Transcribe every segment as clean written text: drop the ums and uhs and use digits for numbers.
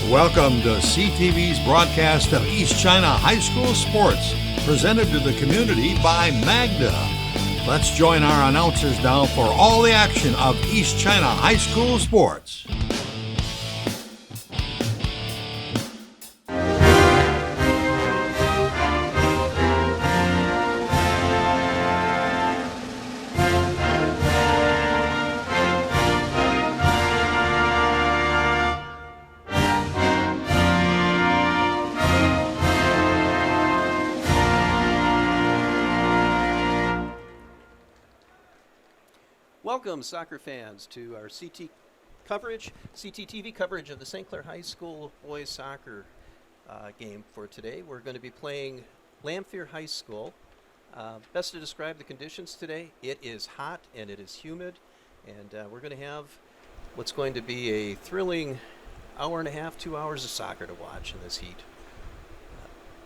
Welcome to CTV's broadcast of East China High School sports, presented to the community by Magda. Let's join our announcers now for all the action of East China High School sports. Welcome, soccer fans, to our CTTV coverage of the St. Clair High School boys soccer game for today. We're going to be playing Lamphere High School. Best to describe the conditions today, it is hot and it is humid, and we're going to have what's going to be a thrilling hour and a half, 2 hours of soccer to watch in this heat.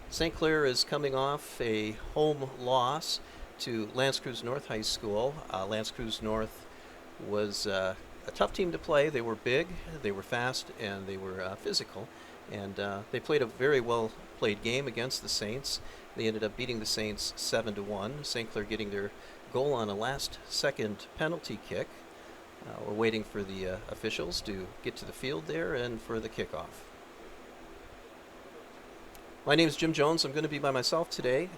St. Clair is coming off a home loss to L'Anse Creuse North High School. L'Anse Creuse North was a tough team to play. They were big, they were fast, and they were physical. And they played a very well-played game against the Saints. They ended up beating the Saints 7-1. St. Clair getting their goal on a last-second penalty kick. We're waiting for the officials to get to the field there and for the kickoff. My name is Jim Jones. I'm going to be by myself today.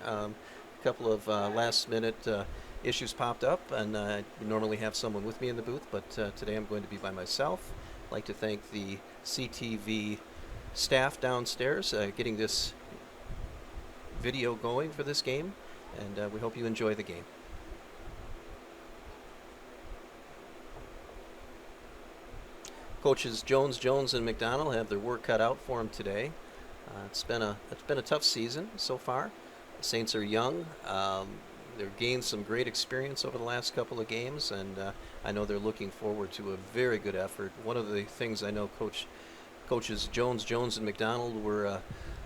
Couple of last-minute issues popped up, and I normally have someone with me in the booth, but today I'm going to be by myself. I'd like to thank the CTV staff downstairs getting this video going for this game, and we hope you enjoy the game. Coaches Jones, and McDonald have their work cut out for them today. It's been a tough season so far. Saints are young. They've gained some great experience over the last couple of games, and I know they're looking forward to a very good effort. One of the things I know coaches Jones, and McDonald were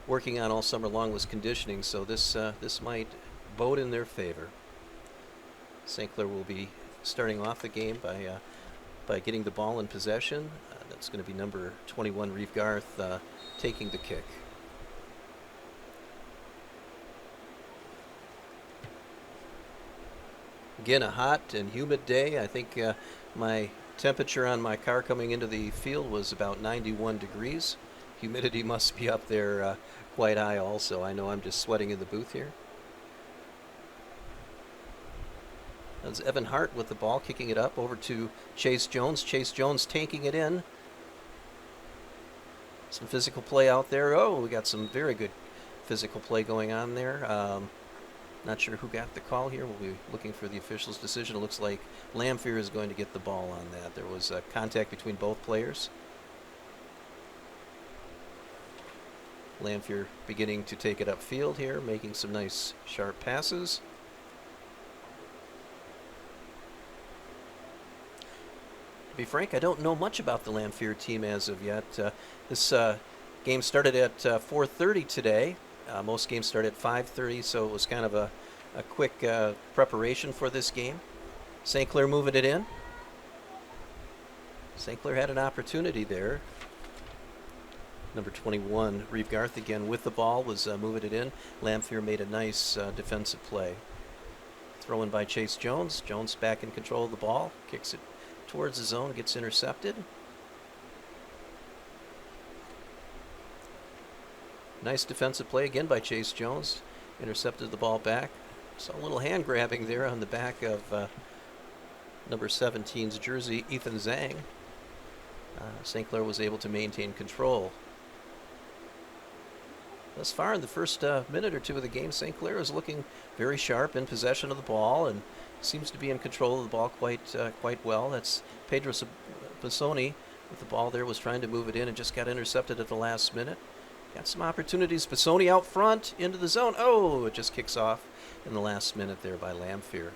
working on all summer long was conditioning, so this might bode in their favor. St. Clair will be starting off the game by getting the ball in possession. That's going to be number 21, Reeve Garth, taking the kick. Again, a hot and humid day. I think my temperature on my car coming into the field was about 91 degrees. Humidity must be up there quite high also. I know I'm just sweating in the booth here. That's Evan Hart with the ball, kicking it up over to Chase Jones. Chase Jones taking it in. Some physical play out there. Oh, we got some very good physical play going on there. Not sure who got the call here. We'll be looking for the official's decision. It looks like Lamphere is going to get the ball on that. There was contact between both players. Lamphere beginning to take it upfield here, making some nice sharp passes. To be frank, I don't know much about the Lamphere team as of yet. This game started at 4:30 today. Most games start at 5:30, so it was kind of a quick preparation for this game. St. Clair moving it in. St. Clair had an opportunity there. Number 21, Reeve Garth again with the ball, was moving it in. Lamphere made a nice defensive play. Throw in by Chase Jones. Jones back in control of the ball, kicks it towards the zone, gets intercepted. Nice defensive play again by Chase Jones. Intercepted the ball back. Saw a little hand grabbing there on the back of number 17's jersey, Ethan Zhang. St. Clair was able to maintain control. Thus far in the first minute or two of the game, St. Clair is looking very sharp in possession of the ball and seems to be in control of the ball quite well. That's Pedro Pisoni with the ball there, was trying to move it in and just got intercepted at the last minute. Got some opportunities. Pisoni out front into the zone. Oh, it just kicks off in the last minute there by Lamphere.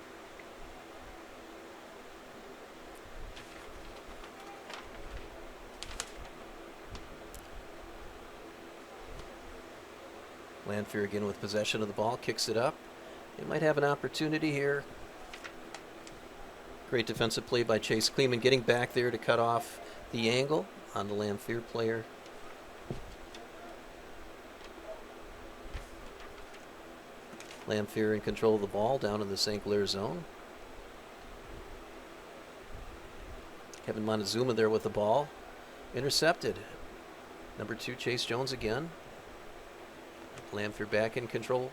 Lamphere again with possession of the ball, kicks it up. They might have an opportunity here. Great defensive play by Chase Kleeman, getting back there to cut off the angle on the Lamphere player. Lamphere in control of the ball down in the St. Clair zone. Kevin Montezuma there with the ball. Intercepted. Number 2, Chase Jones again. Lamphere back in control.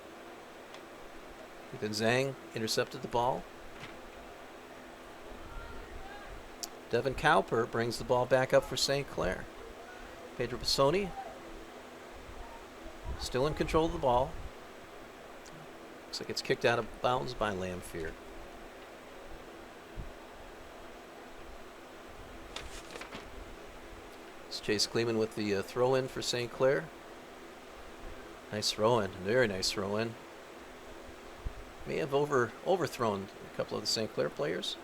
Ethan Zhang intercepted the ball. Devin Cowper brings the ball back up for St. Clair. Pedro Pisoni still in control of the ball. Looks like it's kicked out of bounds by Lamphere. It's Chase Kleeman with the throw-in for St. Clair. Nice throw-in, very nice throw-in. May have overthrown a couple of the St. Clair players.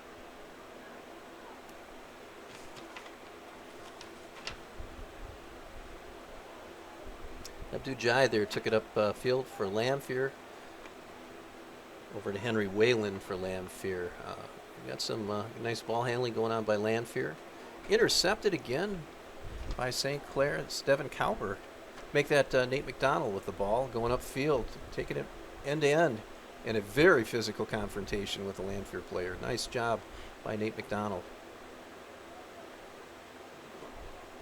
Abdu Jai there took it up field for Lamphere. Over to Henry Whalen for Lamphere. We got some nice ball handling going on by Lamphere. Intercepted again by St. Clair. It's Devin Cowper. Make that Nate McDonald with the ball going upfield, taking it end to end in a very physical confrontation with the Lamphere player. Nice job by Nate McDonald.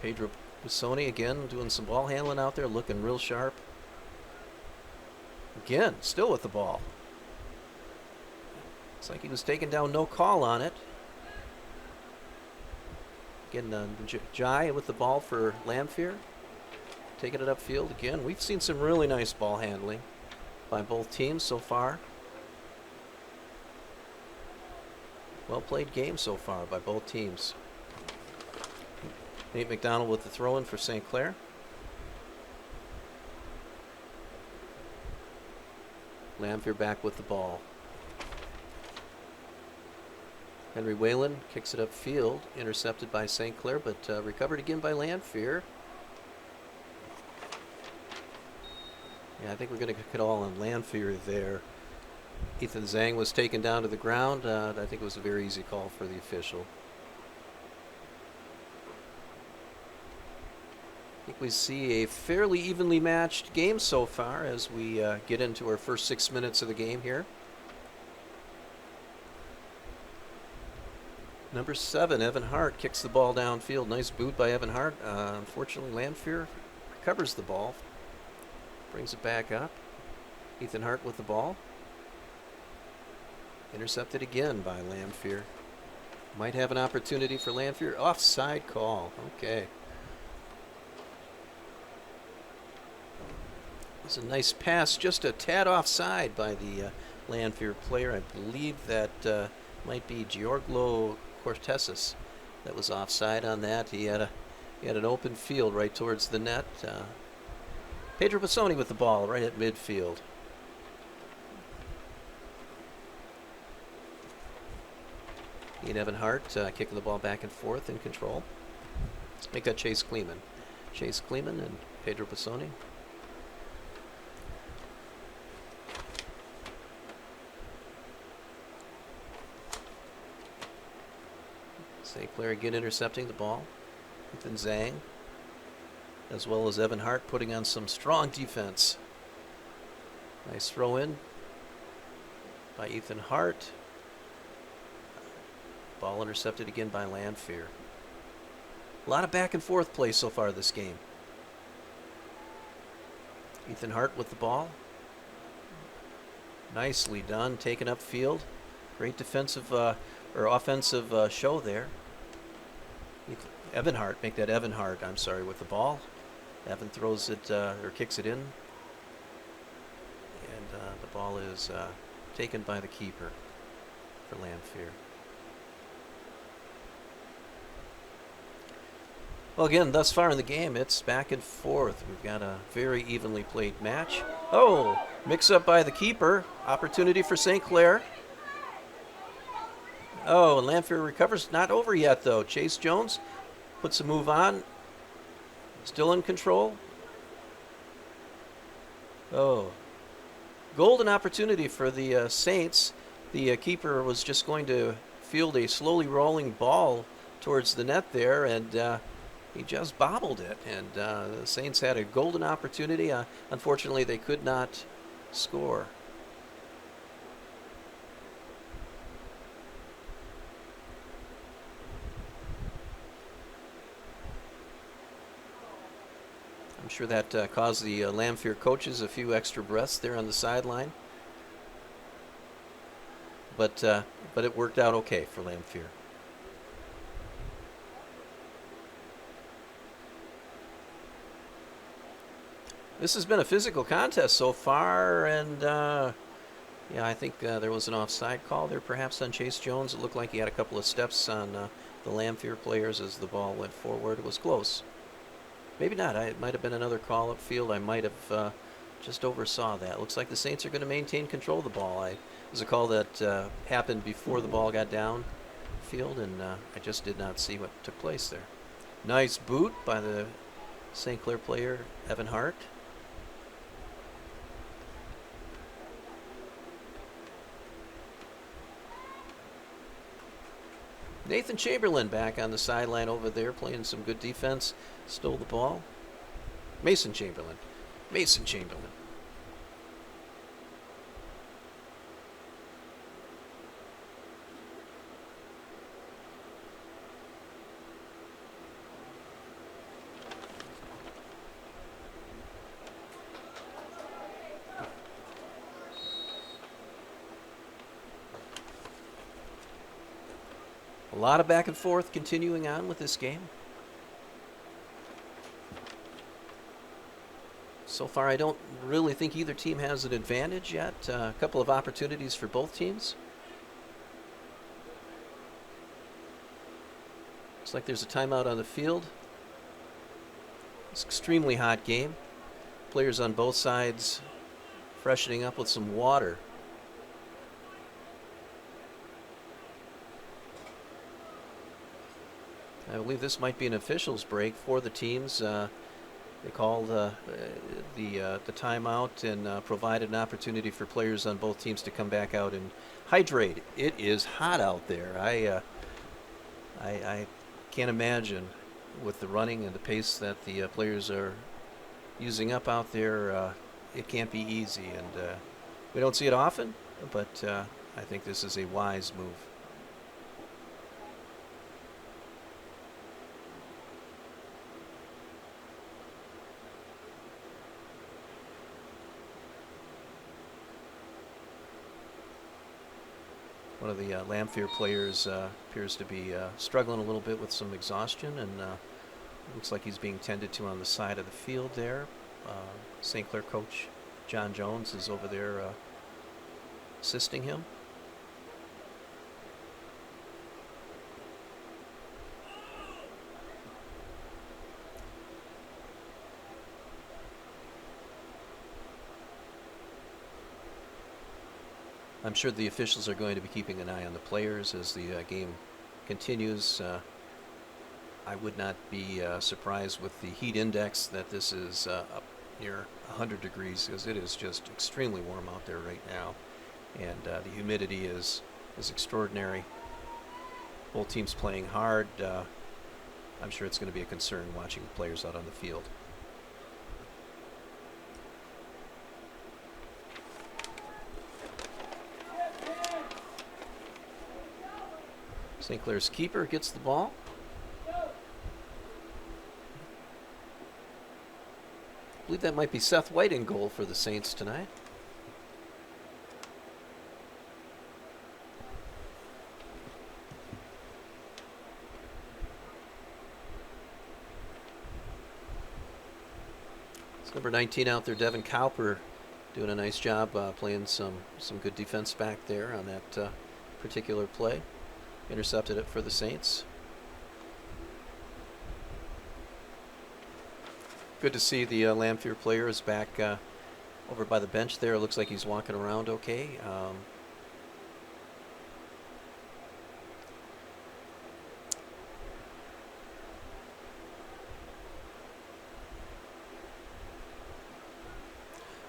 Pedro Pisoni again doing some ball handling out there, looking real sharp. Again, still with the ball. Looks like he was taken down, no call on it. Again, Jai with the ball for Lamphere. Taking it upfield again. We've seen some really nice ball handling by both teams so far. Well played game so far by both teams. Nate McDonald with the throw-in for St. Clair. Lamphere back with the ball. Henry Whalen kicks it upfield, intercepted by St. Clair, but recovered again by Lamphere. Yeah, I think we're going to get it all on Lamphere there. Ethan Zhang was taken down to the ground. I think it was a very easy call for the official. I think we see a fairly evenly matched game so far as we get into our first 6 minutes of the game here. Number 7, Evan Hart, kicks the ball downfield. Nice boot by Evan Hart. Unfortunately, Lamphere recovers the ball. Brings it back up. Ethan Hart with the ball. Intercepted again by Lamphere. Might have an opportunity for Lamphere. Offside call. Okay. It's a nice pass, just a tad offside by the Lamphere player. I believe that might be Giorgio Cortesis that was offside on that. He had an open field right towards the net. Pedro Pisoni with the ball right at midfield. He and Evan Hart kicking the ball back and forth in control. Let's make that Chase Kleeman. Chase Kleeman and Pedro Pisoni. St. Clair again intercepting the ball. Ethan Zhang, as well as Evan Hart, putting on some strong defense. Nice throw in by Ethan Hart. Ball intercepted again by Lamphere. A lot of back and forth play so far this game. Ethan Hart with the ball. Nicely done, taken upfield. Great defensive or offensive show there. Evan Hart, make that Evan Hart, I'm sorry, with the ball. Evan throws it or kicks it in. And the ball is taken by the keeper for Lamphere. Well, again, thus far in the game, it's back and forth. We've got a very evenly played match. Oh, mix up by the keeper. Opportunity for St. Clair. Oh, and Lamphere recovers. Not over yet, though. Chase Jones puts a move on. Still in control. Oh. Golden opportunity for the Saints. The keeper was just going to field a slowly rolling ball towards the net there, and he just bobbled it. And the Saints had a golden opportunity. Unfortunately, they could not score. I'm sure that caused the Lamophere coaches a few extra breaths there on the sideline. But it worked out okay for Lamophere. This has been a physical contest so far, and yeah, I think there was an offside call there perhaps on Chase Jones. It looked like he had a couple of steps on the Lamophere players as the ball went forward. It was close. Maybe not. It might have been another call upfield. I might have just oversaw that. Looks like the Saints are going to maintain control of the ball. It was a call that happened before the ball got down field, and I just did not see what took place there. Nice boot by the St. Clair player, Evan Hart. Nathan Chamberlain back on the sideline over there playing some good defense. Stole the ball. Mason Chamberlain. Mason Chamberlain. A lot of back and forth continuing on with this game. So far, I don't really think either team has an advantage yet. A couple of opportunities for both teams. Looks like there's a timeout on the field. It's an extremely hot game. Players on both sides freshening up with some water. I believe this might be an officials break for the teams. They called the timeout and provided an opportunity for players on both teams to come back out and hydrate. It is hot out there. I can't imagine with the running and the pace that the players are using up out there. It can't be easy, and we don't see it often, but I think this is a wise move. One of the Lamphere players appears to be struggling a little bit with some exhaustion, and looks like he's being tended to on the side of the field there. St. Clair coach John Jones is over there assisting him. I'm sure the officials are going to be keeping an eye on the players as the game continues. I would not be surprised with the heat index that this is up near 100 degrees, because it is just extremely warm out there right now, and the humidity is extraordinary. Both teams playing hard. I'm sure it's going to be a concern watching the players out on the field. St. Clair's keeper gets the ball. I believe that might be Seth White in goal for the Saints tonight. It's number 19 out there, Devin Cowper, doing a nice job playing some good defense back there on that particular play. Intercepted it for the Saints. Good to see the Lamophere player is back over by the bench there. It looks like he's walking around okay.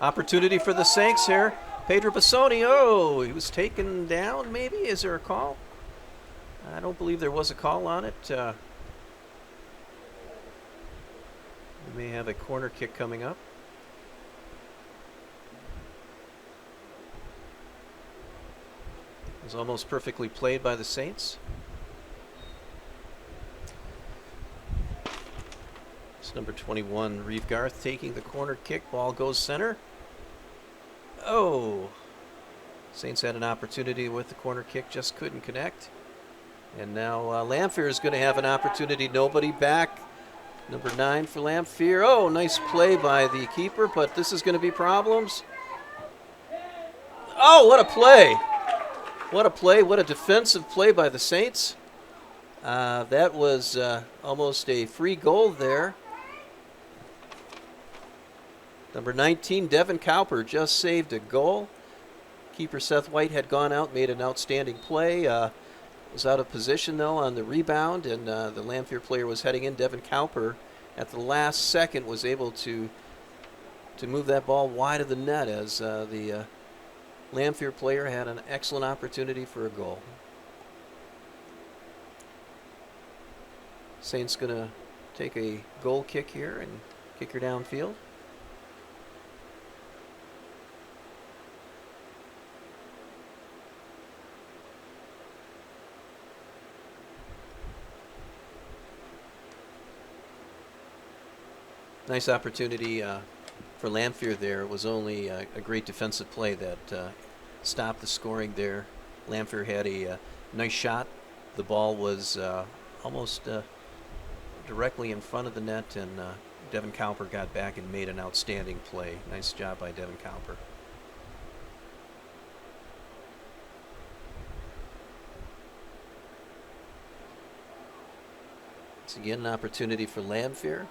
Opportunity for the Saints here. Pedro Bassoni, oh, he was taken down maybe? Is there a call? I don't believe there was a call on it. We may have a corner kick coming up. It was almost perfectly played by the Saints. So Number 21, Reeve Garth taking the corner kick. Ball goes center. Oh! Saints had an opportunity with the corner kick, just couldn't connect. And now Lamphere is going to have an opportunity. Nobody back. Number 9 for Lamphere. Oh, nice play by the keeper, but this is going to be problems. Oh, what a play! What a play. What a defensive play by the Saints. That was almost a free goal there. Number 19, Devin Cowper, just saved a goal. Keeper Seth White had gone out, made an outstanding play. Was out of position, though, on the rebound, and the Lamphere player was heading in. Devin Cowper, at the last second, was able to move that ball wide of the net as the Lamphere player had an excellent opportunity for a goal. Saints going to take a goal kick here and kick her downfield. Nice opportunity for Lamphere there. It was only a great defensive play that stopped the scoring there. Lamphere had a nice shot. The ball was almost directly in front of the net, and Devin Cowper got back and made an outstanding play. Nice job by Devin Cowper. It's again an opportunity for Lamphere.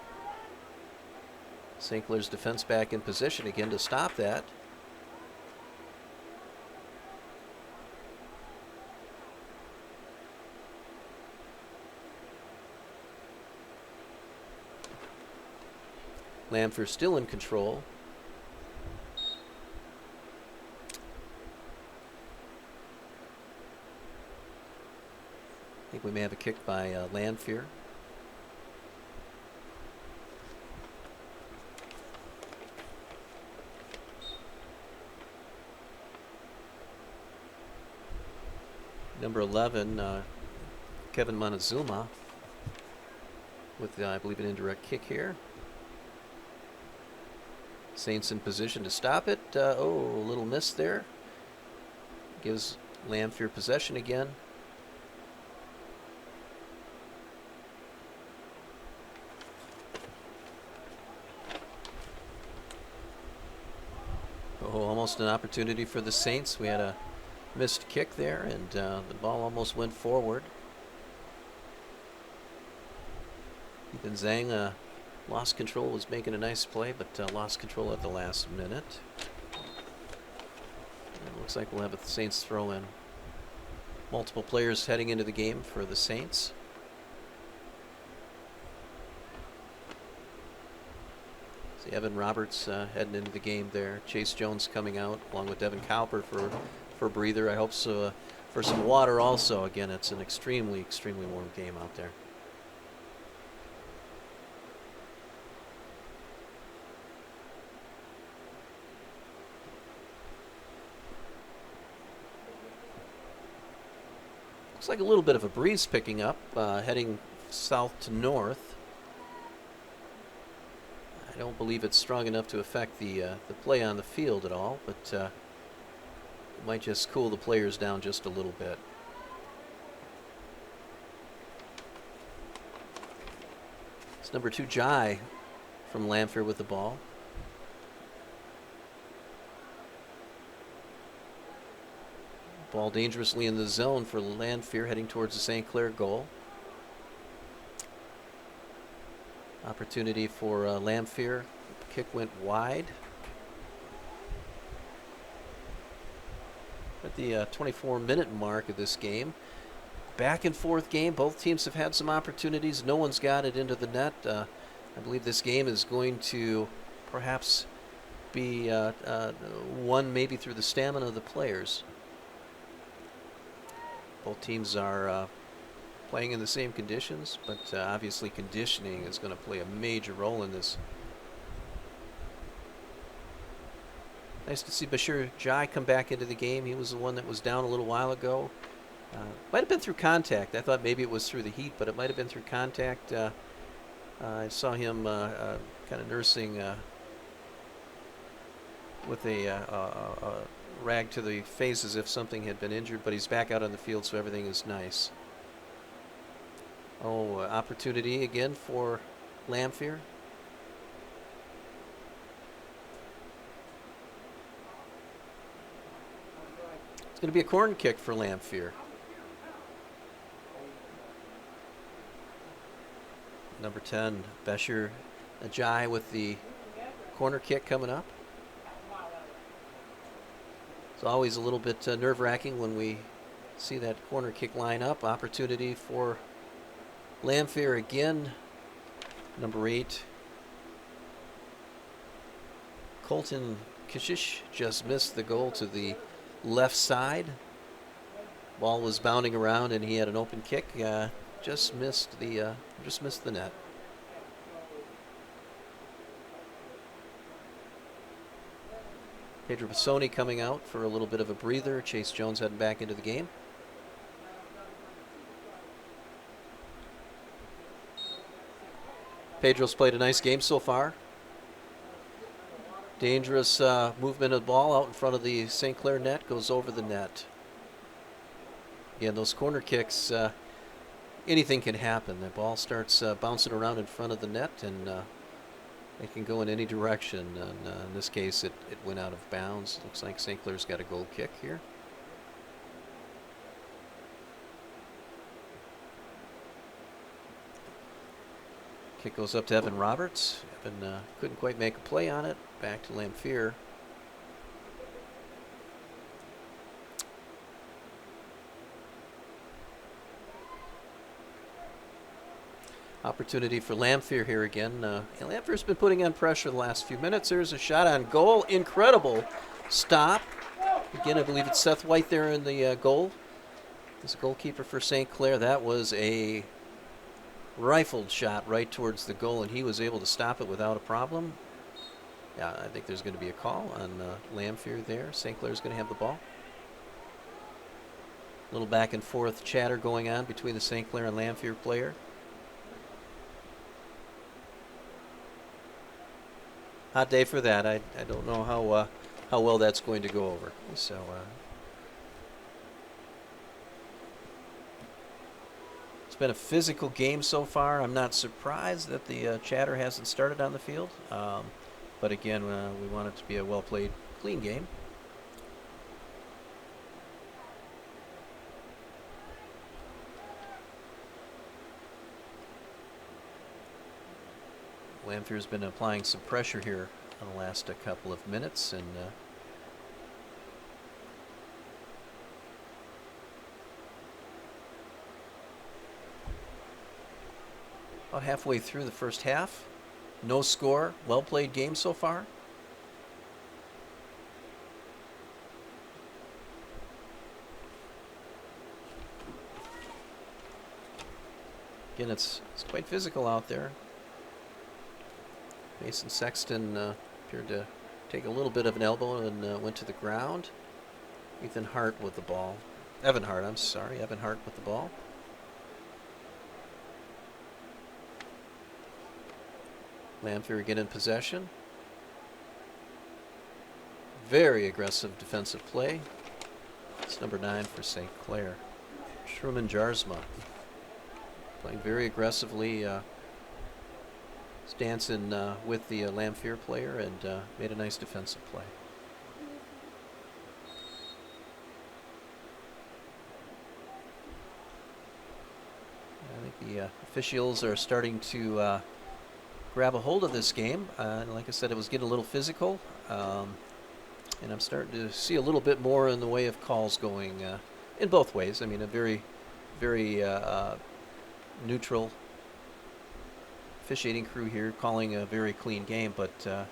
St. Clair's defense back in position again to stop that. Lamphere still in control. I think we may have a kick by Lamphere. Number 11, Kevin Montezuma, with, I believe, an indirect kick here. Saints in position to stop it. Oh, a little miss there. Gives Lamphere possession again. Oh, almost an opportunity for the Saints. We had a missed kick there, and the ball almost went forward. Ethan Zhang lost control, was making a nice play, but lost control at the last minute. It looks like we'll have a Saints throw in. Multiple players heading into the game for the Saints. See Evan Roberts heading into the game there. Chase Jones coming out along with Devin Cowper for a breather. I hope so for some water also. Again, it's an extremely, extremely warm game out there. Looks like a little bit of a breeze picking up, heading south to north. I don't believe it's strong enough to affect the play on the field at all, but it might just cool the players down just a little bit. It's number 2, Jai from Lamphere with the ball. Ball dangerously in the zone for Lamphere, heading towards the St. Clair goal. Opportunity for Lamphere. Kick went wide. At the 24-minute mark of this game. Back and forth game. Both teams have had some opportunities. No one's got it into the net. I believe this game is going to perhaps be won maybe through the stamina of the players. Both teams are playing in the same conditions, but obviously conditioning is going to play a major role in this. Nice to see Bashir Jai come back into the game. He was the one that was down a little while ago. Might have been through contact. I thought maybe it was through the heat, but it might have been through contact. I saw him kind of nursing with a rag to the face as if something had been injured, but he's back out on the field, so everything is nice. Oh, opportunity again for Lamphere. It's going to be a corner kick for Lamphere. Number 10, Besher Ajay with the corner kick coming up. It's always a little bit nerve-wracking when we see that corner kick line up. Opportunity for Lamphere again. Number 8, Colton Kashish just missed the goal to the left side. Ball was bounding around and he had an open kick. Just missed the net. Pedro Pisoni coming out for a little bit of a breather. Chase Jones heading back into the game. Pedro's played a nice game so far. Dangerous movement of the ball out in front of the St. Clair net, goes over the net. Again, those corner kicks, anything can happen. The ball starts bouncing around in front of the net, and it can go in any direction. And in this case, it went out of bounds. Looks like St. Clair's got a goal kick here. Kick goes up to Evan Roberts. Evan couldn't quite make a play on it. Back to Lamphere. Opportunity for Lamphere here again. Lamphere's been putting on pressure the last few minutes. There's a shot on goal. Incredible stop. Again, I believe it's Seth White there in the goal. He's a goalkeeper for St. Clair. That was a rifled shot right towards the goal, and he was able to stop it without a problem. Yeah, I think there's going to be a call on Lamphere there. St. Clair's going to have the ball. A little back and forth chatter going on between the St. Clair and Lamphere player. Hot day for that. I don't know how well that's going to go over. So it's been a physical game so far. I'm not surprised that the chatter hasn't started on the field. But again, we want it to be a well-played, clean game. Lamphere's been applying some pressure here on the last couple of minutes, and about halfway through the first half. No score. Well-played game so far. Again, it's quite physical out there. Mason Sexton appeared to take a little bit of an elbow and went to the ground. Evan Hart with the ball. Evan Hart with the ball. Lamphere again in possession. Very aggressive defensive play. It's number 9 for St. Clair. Truman Jarsma playing very aggressively. Dancing with the Lamphere player and made a nice defensive play. I think the officials are starting to grab a hold of this game. Like I said, it was getting a little physical, and I'm starting to see a little bit more in the way of calls going in both ways. I mean, a very, very neutral officiating crew here, calling a very clean game, but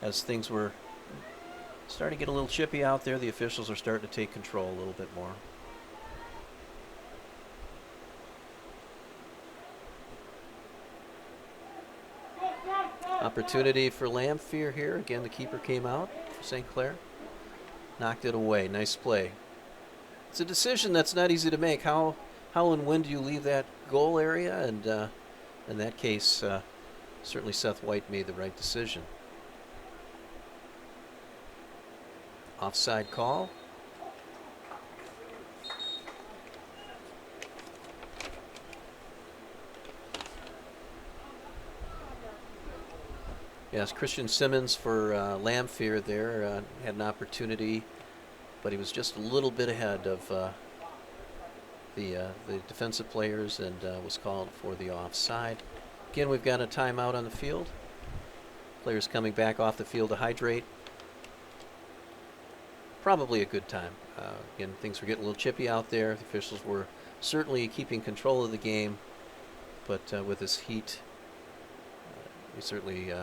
as things were starting to get a little chippy out there, the officials are starting to take control a little bit more. Opportunity for Lamphere here. Again, the keeper came out for St. Clair. Knocked it away. Nice play. It's a decision that's not easy to make. How and when do you leave that goal area? And in that case, certainly Seth White made the right decision. Offside call. Yes, Christian Simmons for Lamphere there had an opportunity, but he was just a little bit ahead of the defensive players and was called for the offside. Again, we've got a timeout on the field. Players coming back off the field to hydrate. Probably a good time. Again, things were getting a little chippy out there. The officials were certainly keeping control of the game, but with this heat, we certainly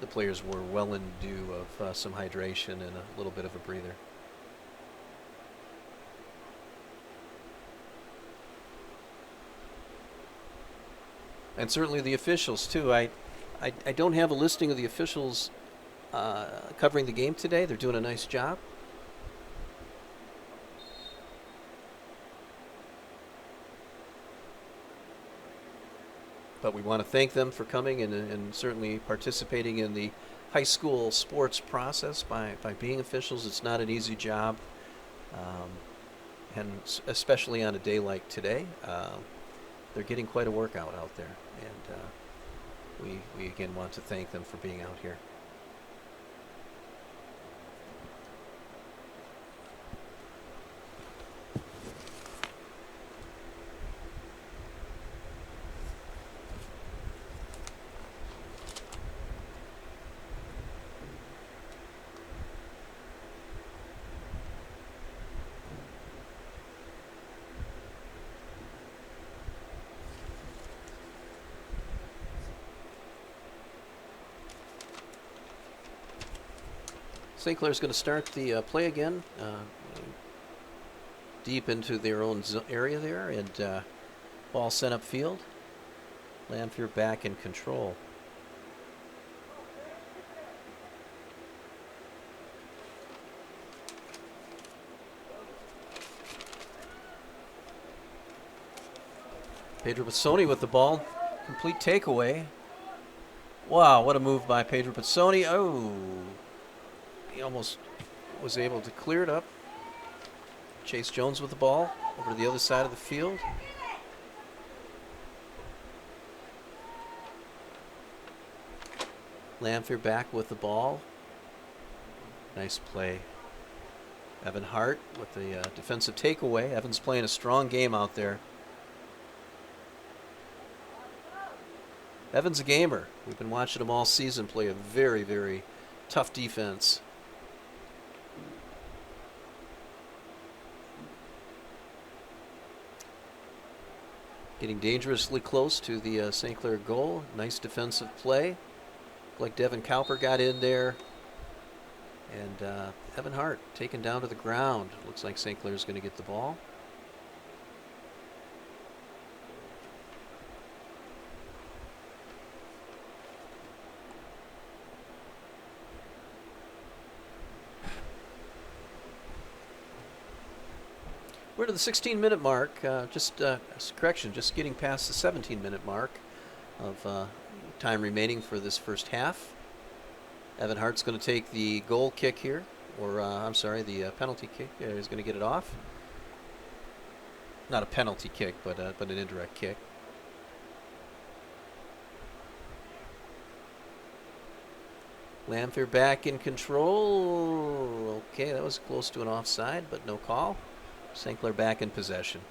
the players were well in due of some hydration and a little bit of a breather. And certainly the officials too. I don't have a listing of the officials covering the game today. They're doing a nice job. But we want to thank them for coming and certainly participating in the high school sports process by being officials. It's not an easy job, and especially on a day like today, they're getting quite a workout out there, and we again want to thank them for being out here. St. Clair's going to start the play again, deep into their own area there, and ball sent upfield. Lamphere back in control. Pedro Bassoni with the ball. Complete takeaway. Wow, what a move by Pedro Bassoni. Oh, he almost was able to clear it up. Chase Jones with the ball over to the other side of the field. Lamphere back with the ball. Nice play. Evan Hart with the defensive takeaway. Evan's playing a strong game out there. Evan's a gamer. We've been watching him all season play a very, very tough defense. Getting dangerously close to the St. Clair goal. Nice defensive play. Looked like Devin Cowper got in there. And Evan Hart taken down to the ground. Looks like St. Clair's going to get the ball. We're to the 16-minute mark. Just getting past the 17-minute mark of time remaining for this first half. Evan Hart's going to take the goal kick here, or I'm sorry, the penalty kick. Yeah, he's going to get it off. Not a penalty kick, but an indirect kick. Lamphere back in control. Okay, that was close to an offside, but no call. St. Clair back in possession.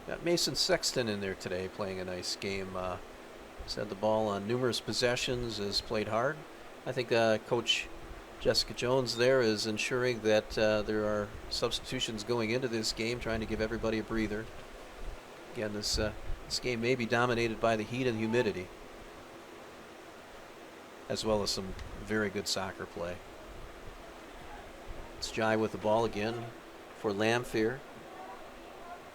Got Mason Sexton in there today playing a nice game. He's had the ball on numerous possessions, has played hard. I think Coach Jessica Jones there is ensuring that there are substitutions going into this game, trying to give everybody a breather. Again, this game may be dominated by the heat and humidity, as well as some very good soccer play. It's Jai with the ball again for Lamphere.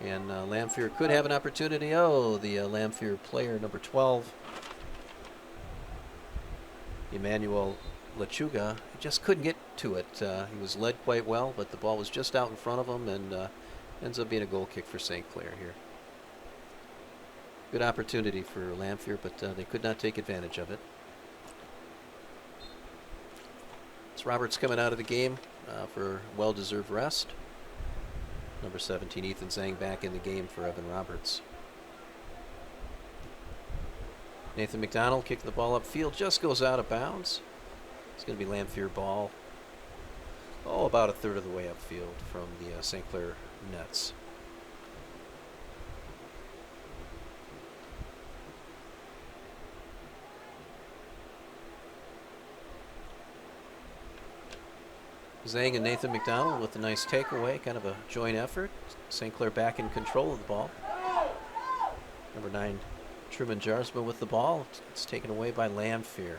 And Lamphere could have an opportunity. Oh, the Lamphere player, number 12, Emmanuel Lechuga just couldn't get to it. He was led quite well, but the ball was just out in front of him, and ends up being a goal kick for St. Clair here. Good opportunity for Lamphere, but they could not take advantage of it. It's Roberts coming out of the game for well-deserved rest. Number 17, Ethan Zhang, back in the game for Evan Roberts. Nathan McDonald kicking the ball upfield, just goes out of bounds. It's going to be Lamphere ball. Oh, about a third of the way upfield from the St. Clair nets. Zhang and Nathan McDonald with a nice takeaway, kind of a joint effort. St. Clair back in control of the ball. Number 9, Truman Jarsma with the ball. It's taken away by Lamphere.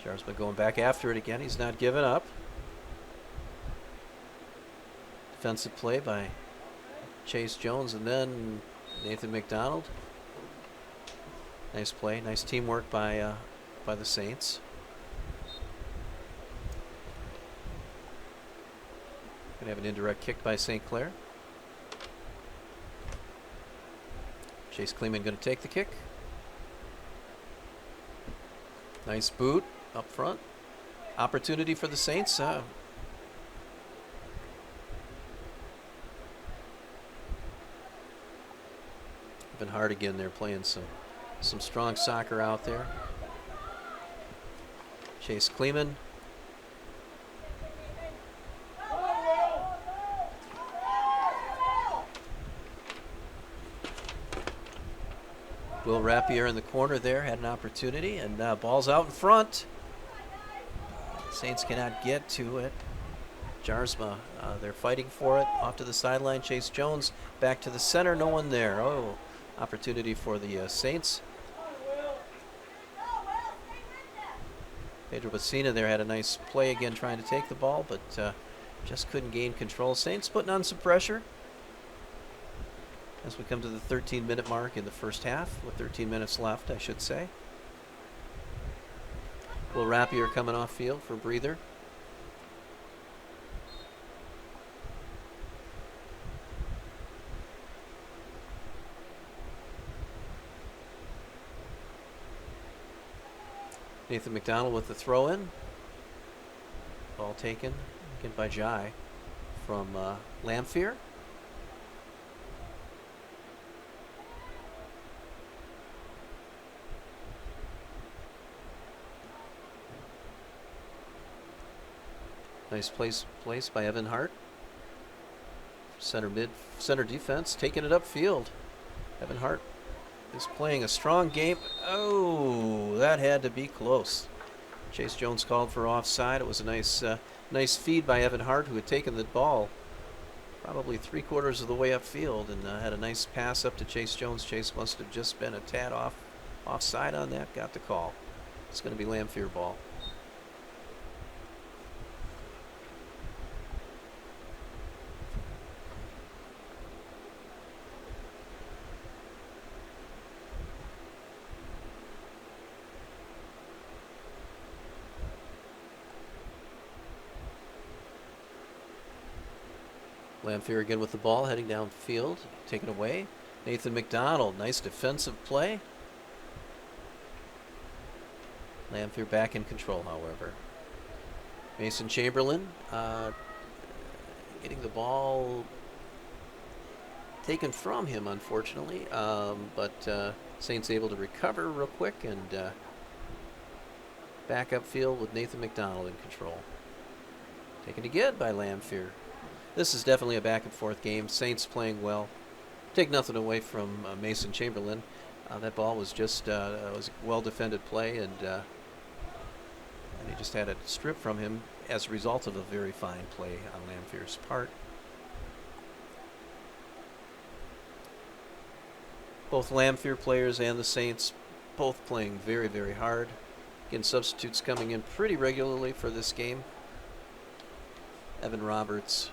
Jarsma going back after it again. He's not giving up. Defensive play by Chase Jones and then Nathan McDonald. Nice play, nice teamwork by the Saints. Gonna have an indirect kick by St. Clair. Chase Kleeman going to take the kick. Nice boot up front. Opportunity for the Saints. Been hard again. They're playing some strong soccer out there. Chase Kleeman. Will Rapier in the corner there had an opportunity, and ball's out in front. Saints cannot get to it. Jarsma, they're fighting for it. Off to the sideline. Chase Jones back to the center. No one there. Oh, opportunity for the Saints. Pedro Bacina there had a nice play again trying to take the ball, but just couldn't gain control. Saints putting on some pressure as we come to the 13-minute mark in the first half, with 13 minutes left, I should say. Will Rapier coming off field for a breather. Nathan McDonald with the throw-in. Ball taken again by Jai from Lamphere. Nice place by Evan Hart. Center defense, taking it upfield. Evan Hart is playing a strong game. Oh, that had to be close. Chase Jones called for offside. It was a nice feed by Evan Hart, who had taken the ball probably 3/4 of the way upfield and had a nice pass up to Chase Jones. Chase must have just been a tad offside on that. Got the call. It's going to be Lamphere ball. Lamphere again with the ball, heading downfield, taken away. Nathan McDonald, nice defensive play. Lamphere back in control, however. Mason Chamberlain getting the ball taken from him, unfortunately, but Saints able to recover real quick and back upfield with Nathan McDonald in control. Taken again by Lamphere. This is definitely a back and forth game. Saints playing well. Take nothing away from Mason Chamberlain. That ball was just was a well defended play, and he just had it stripped from him as a result of a very fine play on Lamphere's part. Both Lamphere players and the Saints both playing very, very hard. Again, substitutes coming in pretty regularly for this game. Evan Roberts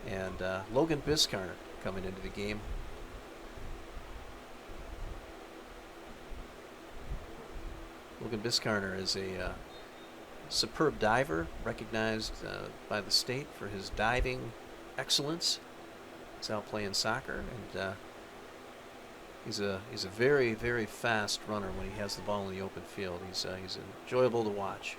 and Logan Biscarn coming into the game. Logan Biscarner is a superb diver, recognized by the state for his diving excellence. He's out playing soccer, and he's a very, very fast runner when he has the ball in the open field. He's enjoyable to watch.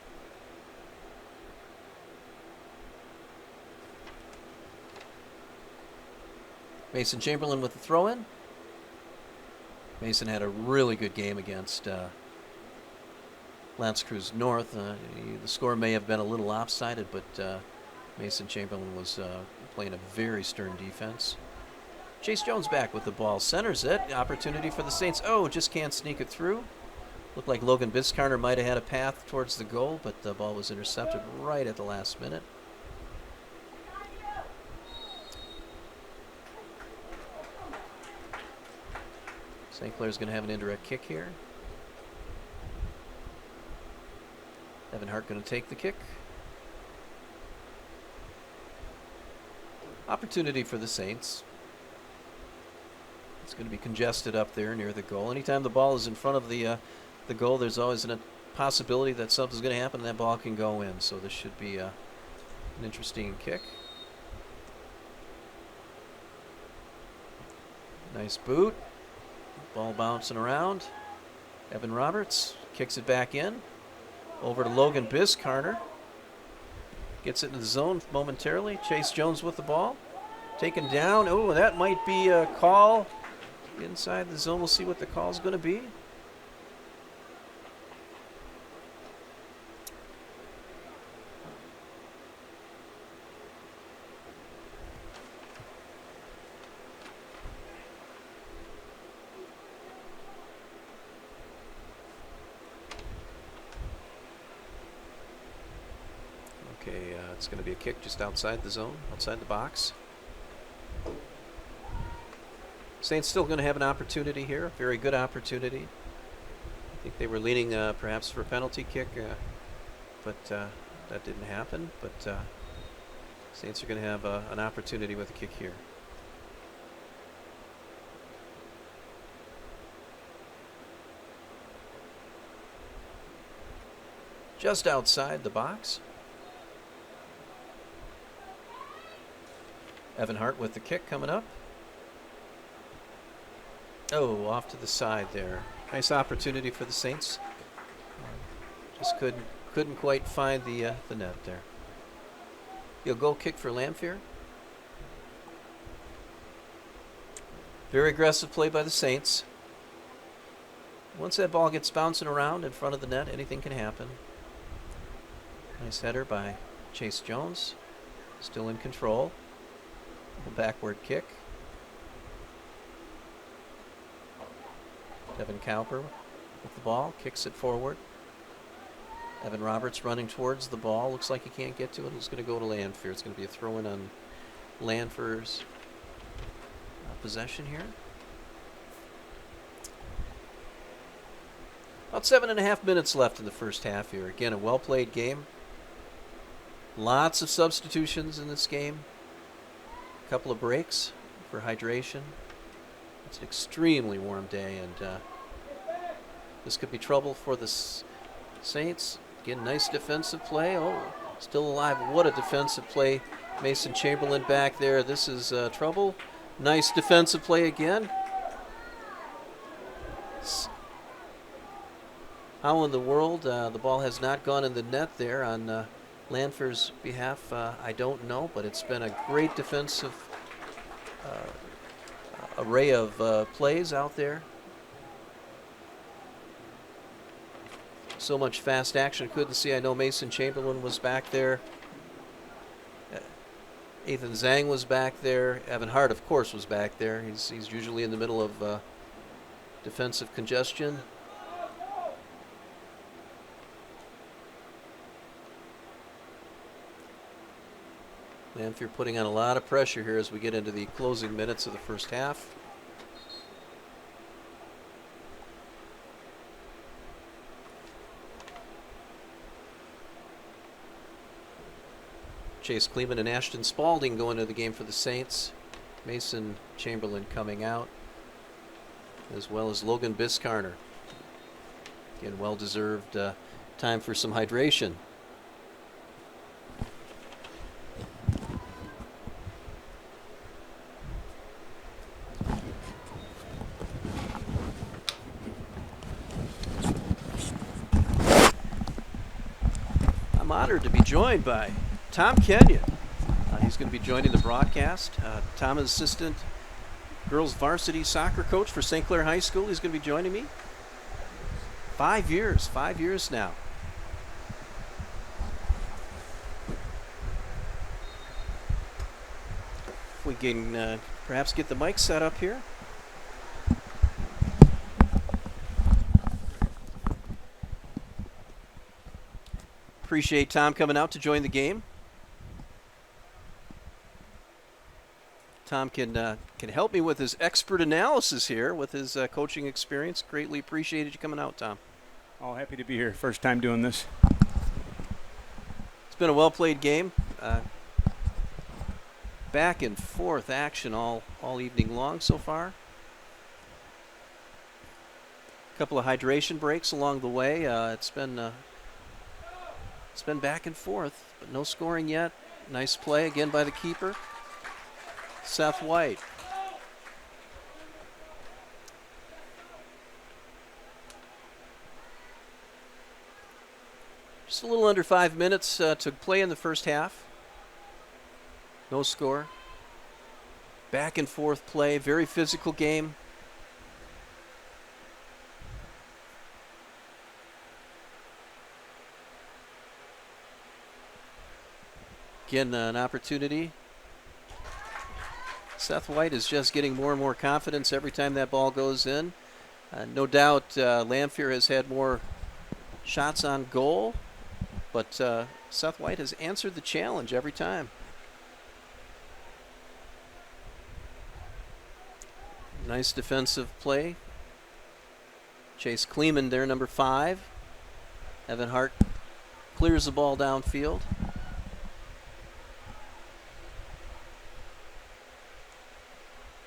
Mason Chamberlain with the throw-in. Mason had a really good game against L'Anse Creuse North. The score may have been a little lopsided, but Mason Chamberlain was playing a very stern defense. Chase Jones back with the ball. Centers it. Opportunity for the Saints. Oh, just can't sneak it through. Looked like Logan Biscarner might have had a path towards the goal, but the ball was intercepted right at the last minute. St. Clair's going to have an indirect kick here. Evan Hart going to take the kick. Opportunity for the Saints. It's going to be congested up there near the goal. Anytime the ball is in front of the goal, there's always a possibility that something's going to happen and that ball can go in. So this should be an interesting kick. Nice boot. Ball bouncing around. Evan Roberts kicks it back in. Over to Logan Biscarner. Gets it in the zone momentarily. Chase Jones with the ball. Taken down. Oh, that might be a call inside the zone. We'll see what the call is going to be. Okay, it's going to be a kick just outside the zone, outside the box. Saints still going to have an opportunity here, a very good opportunity. I think they were leaning perhaps for a penalty kick, but that didn't happen. But Saints are going to have an opportunity with a kick here. Just outside the box. Evan Hart with the kick coming up. Oh, off to the side there. Nice opportunity for the Saints. Just couldn't quite find the net there. Field goal kick for Lamphere. Very aggressive play by the Saints. Once that ball gets bouncing around in front of the net, anything can happen. Nice header by Chase Jones. Still in control. A backward kick. Evan Cowper with the ball, kicks it forward. Evan Roberts running towards the ball. Looks like he can't get to it. He's going to go to Lamphere. It's going to be a throw-in on Lamphere's possession here. About 7.5 minutes left in the first half here. Again, a well-played game. Lots of substitutions in this game. A couple of breaks for hydration. It's an extremely warm day, and this could be trouble for the Saints. Again, nice defensive play. Oh, still alive. What a defensive play. Mason Chamberlain back there. This is trouble. Nice defensive play again. How in the world the ball has not gone in the net there on Lamphere's behalf, I don't know, but it's been a great defensive array of plays out there. So much fast action. Couldn't see. I know Mason Chamberlain was back there. Ethan Zhang was back there. Evan Hart, of course, was back there. He's usually in the middle of defensive congestion. Lamphere putting on a lot of pressure here as we get into the closing minutes of the first half. Chase Kleeman and Ashton Spalding go into the game for the Saints. Mason Chamberlain coming out, as well as Logan Biscarner. Again, well-deserved time for some hydration. I'm honored to be joined by Tom Kenyon. He's going to be joining the broadcast. Tom is assistant girls varsity soccer coach for St. Clair High School. He's going to be joining me. 5 years now. If we can perhaps get the mic set up here. Appreciate Tom coming out to join the game. Tom can help me with his expert analysis here with his coaching experience. Greatly appreciated you coming out, Tom. Oh, happy to be here. First time doing this. It's been a well-played game. Back and forth action all evening long so far. A couple of hydration breaks along the way. It's been back and forth, but no scoring yet. Nice play again by the keeper, Sept White. Just a little under 5 minutes to play in the first half. No score. Back and forth play, very physical game. Again, an opportunity. Sept White is just getting more and more confidence every time that ball goes in. No doubt Lamphere has had more shots on goal, but Sept White has answered the challenge every time. Nice defensive play. Chase Kleeman there, number 5. Evan Hart clears the ball downfield.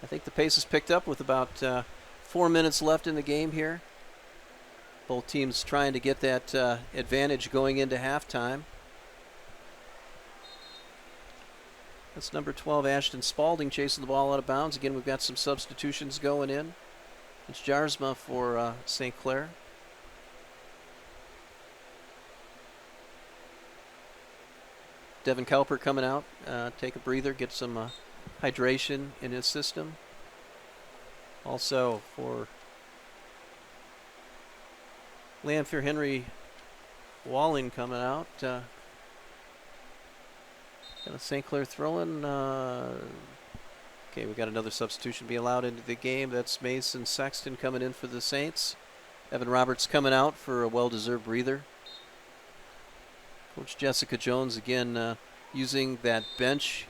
I think the pace has picked up with about 4 minutes left in the game here. Both teams trying to get that advantage going into halftime. That's number 12, Ashton Spalding, chasing the ball out of bounds. Again, we've got some substitutions going in. It's Jarsma for St. Clair. Devin Cowper coming out, take a breather, get some hydration in his system. Also for Lamphere, Henry Walling coming out. Got a St. Clair throw-in. Okay, we got another substitution be allowed into the game. That's Mason Sexton coming in for the Saints. Evan Roberts coming out for a well-deserved breather. Coach Jessica Jones again using that bench,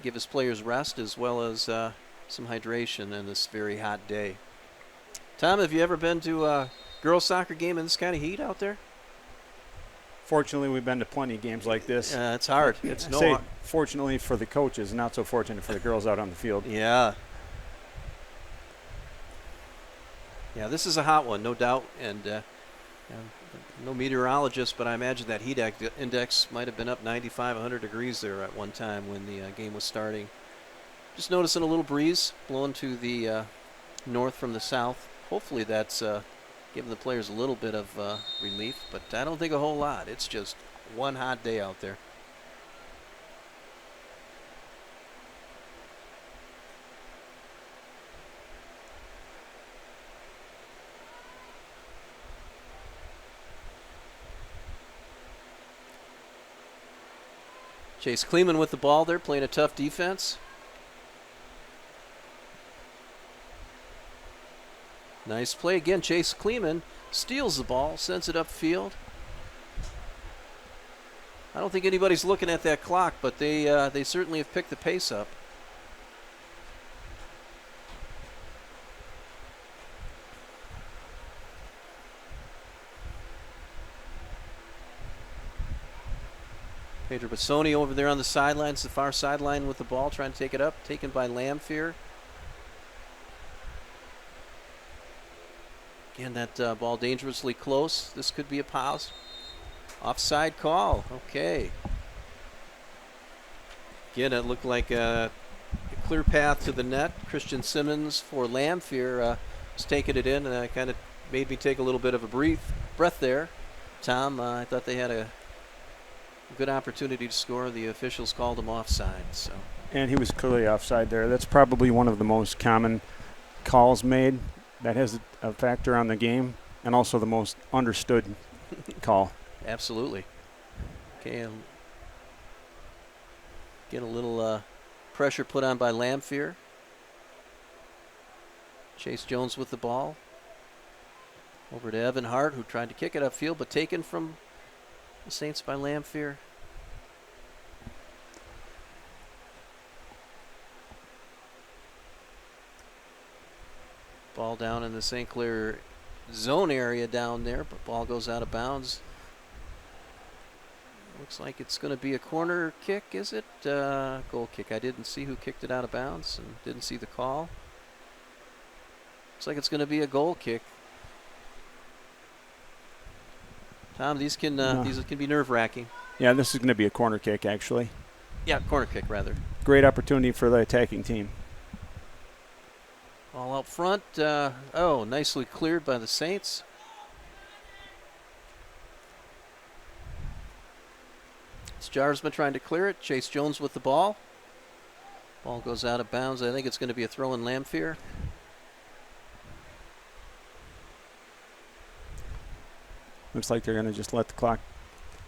give his players rest as well as some hydration in this very hot day. Tom, have you ever been to a girls soccer game in this kind of heat out there? Fortunately, we've been to plenty of games like this. It's hard. It's no. Fortunately for the coaches, not so fortunate for the girls out on the field. Yeah. Yeah, this is a hot one, no doubt, and no meteorologist, but I imagine that heat index might have been up 95, 100 degrees there at one time when the game was starting. Just noticing a little breeze blowing to the north from the south. Hopefully that's giving the players a little bit of relief, but I don't think a whole lot. It's just one hot day out there. Chase Kleeman with the ball there, playing a tough defense. Nice play again. Chase Kleeman steals the ball, sends it upfield. I don't think anybody's looking at that clock, but they certainly have picked the pace up. Pedro Bassoni over there on the sidelines, the far sideline with the ball, trying to take it up. Taken by Lamphere. Again, that ball dangerously close. This could be a pause. Offside call. Okay. Again, it looked like a clear path to the net. Christian Simmons for Lamphere was taking it in, and that kind of made me take a little bit of a breath there. Tom, I thought they had a good opportunity to score. The officials called him offside. So. And he was clearly offside there. That's probably one of the most common calls made that has a factor on the game, and also the most understood call. Absolutely. Okay, and get a little pressure put on by Lamphere. Chase Jones with the ball. Over to Evan Hart, who tried to kick it upfield, but taken from the Saints by Lamphere. Ball down in the St. Clair zone area down there, but ball goes out of bounds. Looks like it's going to be a corner kick, is it? Goal kick. I didn't see who kicked it out of bounds and didn't see the call. Looks like it's going to be a goal kick. Tom, these can be nerve-wracking. Yeah, this is going to be a corner kick, actually. Yeah, corner kick, rather. Great opportunity for the attacking team. Ball out front. Nicely cleared by the Saints. It's Jarsma trying to clear it. Chase Jones with the ball. Ball goes out of bounds. I think it's going to be a throw in Lamphere. Looks like they're going to just let the clock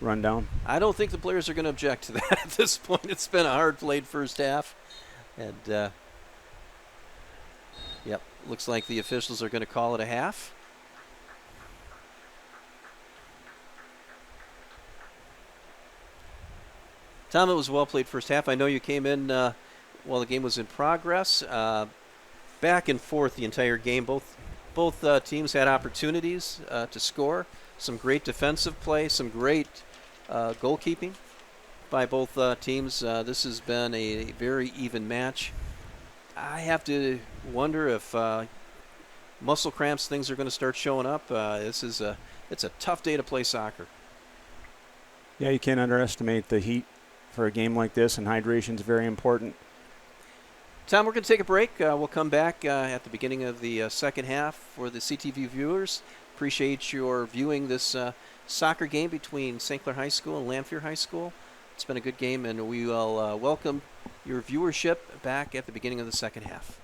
run down. I don't think the players are going to object to that at this point. It's been a hard-played first half. And, looks like the officials are going to call it a half. Tom, it was a well-played first half. I know you came in while the game was in progress. Back and forth the entire game. Both teams had opportunities to score. Some great defensive play, some great goalkeeping by both teams. This has been a very even match. I have to wonder if muscle cramps, things are going to start showing up. It's a tough day to play soccer. Yeah, you can't underestimate the heat for a game like this, and hydration is very important. Tom, we're going to take a break. We'll come back at the beginning of the second half for the CTV viewers. Appreciate your viewing this soccer game between St. Clair High School and Lamphere High School. It's been a good game, and we will welcome your viewership back at the beginning of the second half.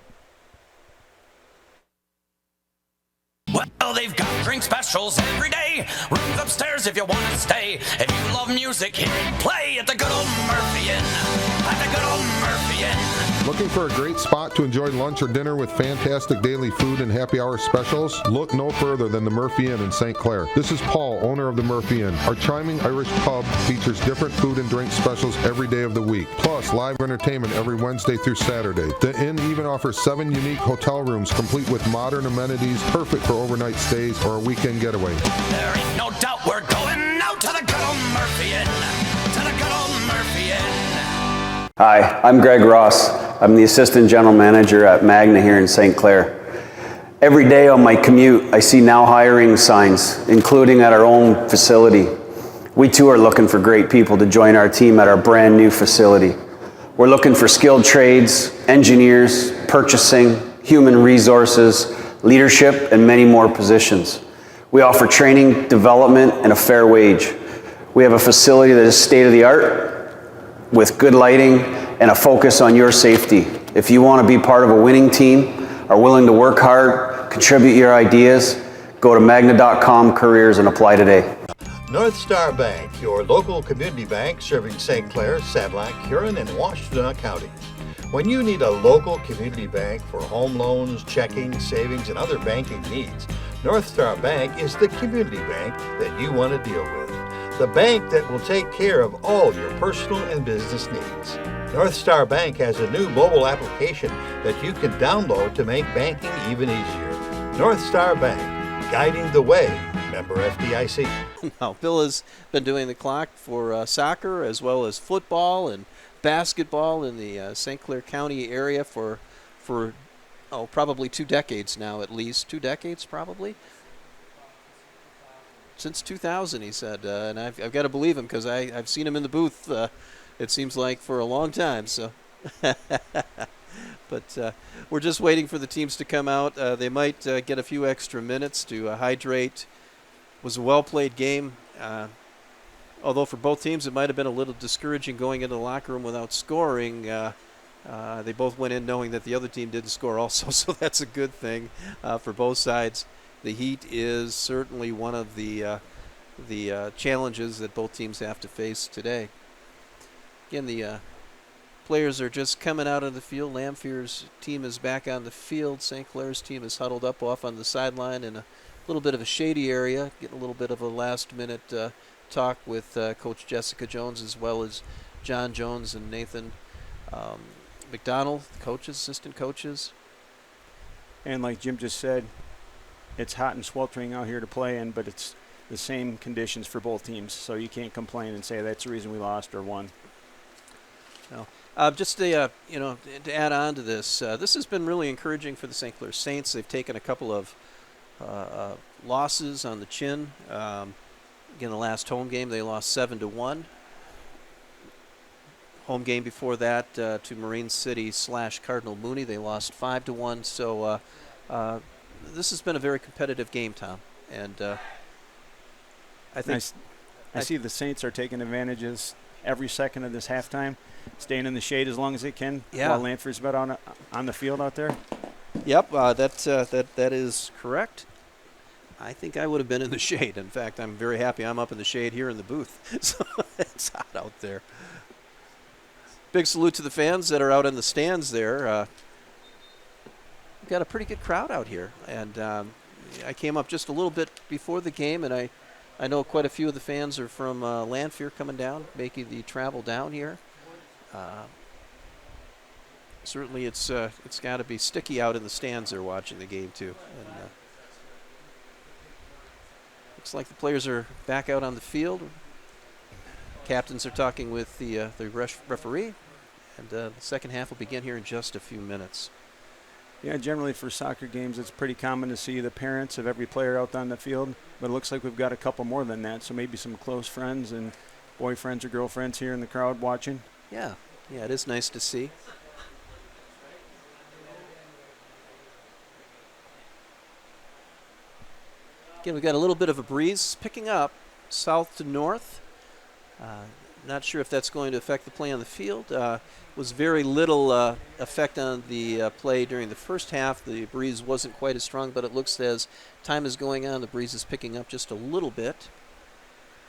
Well, they've got drink specials every day. Rooms upstairs if you want to stay. If you love music, hit play at the good old Murphy Inn. At the good old Murphy Inn. Looking for a great spot to enjoy lunch or dinner with fantastic daily food and happy hour specials? Look no further than the Murphy Inn in St. Clair. This is Paul, owner of the Murphy Inn. Our charming Irish pub features different food and drink specials every day of the week, plus live entertainment every Wednesday through Saturday. The inn even offers 7 unique hotel rooms complete with modern amenities, perfect for overnight stays or a weekend getaway. There ain't no doubt we're going out to the good old Murphy Inn. To the good old Murphy Inn. Hi, I'm Greg Ross. I'm the Assistant General Manager at Magna here in St. Clair. Every day on my commute, I see now hiring signs, including at our own facility. We too are looking for great people to join our team at our brand new facility. We're looking for skilled trades, engineers, purchasing, human resources, leadership, and many more positions. We offer training, development, and a fair wage. We have a facility that is state-of-the-art with good lighting and a focus on your safety. If you want to be part of a winning team, are willing to work hard, contribute your ideas, go to magna.com careers and apply today. North Star Bank, your local community bank serving St. Clair, Sanilac, Huron, and Washtenaw counties. When you need a local community bank for home loans, checking, savings, and other banking needs, North Star Bank is the community bank that you want to deal with. The bank that will take care of all your personal and business needs. North Star Bank has a new mobile application that you can download to make banking even easier. North Star Bank, guiding the way. Member FDIC. Now, Bill has been doing the clock for soccer as well as football and basketball in the St. Clair County area for probably 2 decades now, at least 2 decades probably. since 2000, he said, and I've got to believe him because I've seen him in the booth. It seems like for a long time. So, but we're just waiting for the teams to come out. They might get a few extra minutes to hydrate. It was a well-played game. Although for both teams it might have been a little discouraging going into the locker room without scoring. They both went in knowing that the other team didn't score also, so that's a good thing for both sides. The heat is certainly one of the challenges that both teams have to face today. Again, the players are just coming out of the field. Lamphere's team is back on the field. St. Clair's team is huddled up off on the sideline in a little bit of a shady area, getting a little bit of a last-minute talk with Coach Jessica Jones as well as John Jones and Nathan McDonald, coaches, assistant coaches. And like Jim just said, it's hot and sweltering out here to play in, but it's the same conditions for both teams, so you can't complain and say that's the reason we lost or won. No. Just to add on to this, this has been really encouraging for the St. Clair Saints. They've taken a couple of losses on the chin. Again, the last home game they lost 7-1. Home game before that to Marine City / Cardinal Mooney, they lost 5-1. So this has been a very competitive game, Tom. And I think I see the Saints are taking advantages every second of this halftime, staying in the shade as long as they can. Yeah. While Lamphere's been on the field out there. Yep, that is correct. I think I would have been in the shade. In fact, I'm very happy I'm up in the shade here in the booth. So it's hot out there. Big salute to the fans that are out in the stands there. We've got a pretty good crowd out here. And I came up just a little bit before the game, and I know quite a few of the fans are from Lamophere coming down, making the travel down here. Certainly it's got to be sticky out in the stands there watching the game, too. And, looks like the players are back out on the field. Captains are talking with the referee, and the second half will begin here in just a few minutes. Yeah, generally for soccer games, it's pretty common to see the parents of every player out on the field, but it looks like we've got a couple more than that, so maybe some close friends and boyfriends or girlfriends here in the crowd watching. Yeah, it is nice to see. Again, we've got a little bit of a breeze picking up south to north. Not sure if that's going to affect the play on the field. Was very little effect on the play during the first half. The breeze wasn't quite as strong, but it looks as time is going on, the breeze is picking up just a little bit.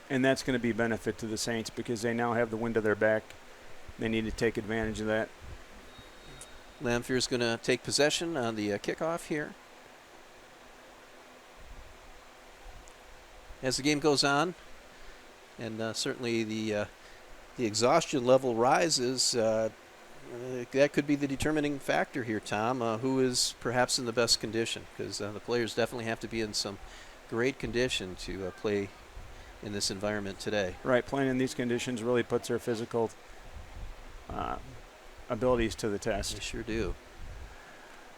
And that's going to be a benefit to the Saints because they now have the wind of their back. They need to take advantage of that. Lamphere's going to take possession on the kickoff here. As the game goes on, and certainly the exhaustion level rises, that could be the determining factor here, Tom. Who is perhaps in the best condition? Because the players definitely have to be in some great condition to play in this environment today. Right, playing in these conditions really puts their physical abilities to the test. They sure do.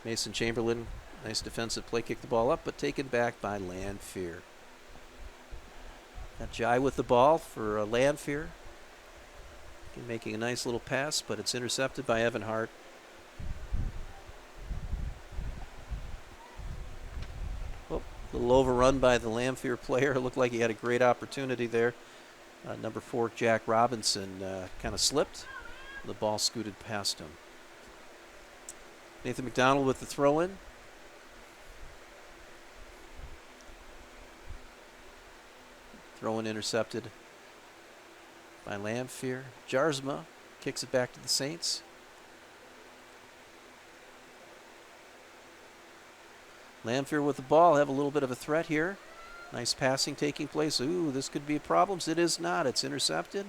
Mason Chamberlain, nice defensive play, kicked the ball up, but taken back by Lamphere. Got Jai with the ball for Lamphere. Making a nice little pass, but it's intercepted by Evan Hart. Oh, a little overrun by the Lamphere player. It looked like he had a great opportunity there. Number 4, Jack Robinson, kind of slipped. The ball scooted past him. Nathan McDonald with the throw-in. Throw-in intercepted by Lamphere. Jarzma kicks it back to the Saints. Lamphere with the ball, have a little bit of a threat here. Nice passing taking place. Ooh, this could be a problem. It is not. It's intercepted.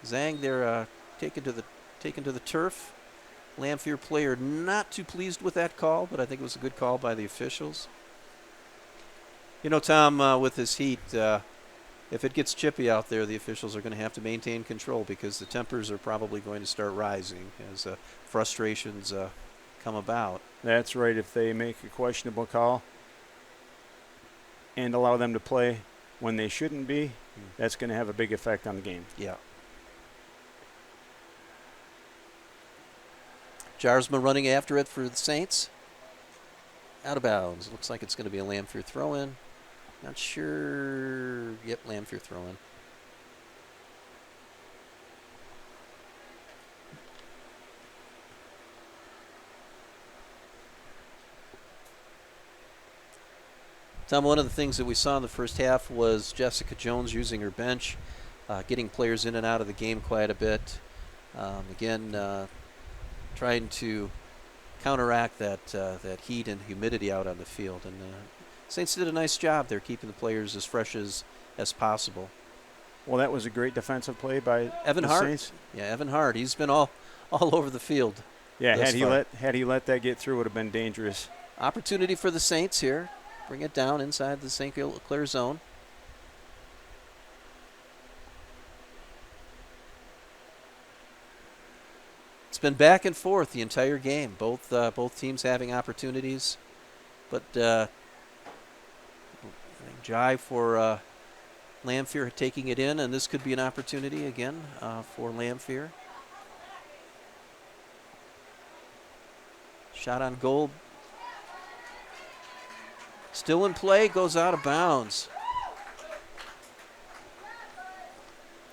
Zhang there taken to the turf. Lamphere player not too pleased with that call, but I think it was a good call by the officials. You know, Tom, with this heat, if it gets chippy out there, the officials are going to have to maintain control because the tempers are probably going to start rising as frustrations come about. That's right. If they make a questionable call and allow them to play, when they shouldn't be, that's going to have a big effect on the game. Yeah. Jarsma running after it for the Saints. Out of bounds. Looks like it's going to be a Lamphere throw-in. Not sure. Yep, Lamphere throw-in. Tom, one of the things that we saw in the first half was Jessica Jones using her bench, getting players in and out of the game quite a bit. Again, trying to counteract that heat and humidity out on the field. And Saints did a nice job there, keeping the players as fresh as possible. Well, that was a great defensive play by Evan the Hart. Saints. Yeah, Evan Hart. He's been all over the field. Yeah, thus far. had he let that get through, it would have been dangerous. Opportunity for the Saints here. Bring it down inside the St. Clair zone. It's been back and forth the entire game. Both teams having opportunities, but I think Jai for Lamphere taking it in, and this could be an opportunity again for Lamphere. Shot on goal. Still in play, goes out of bounds.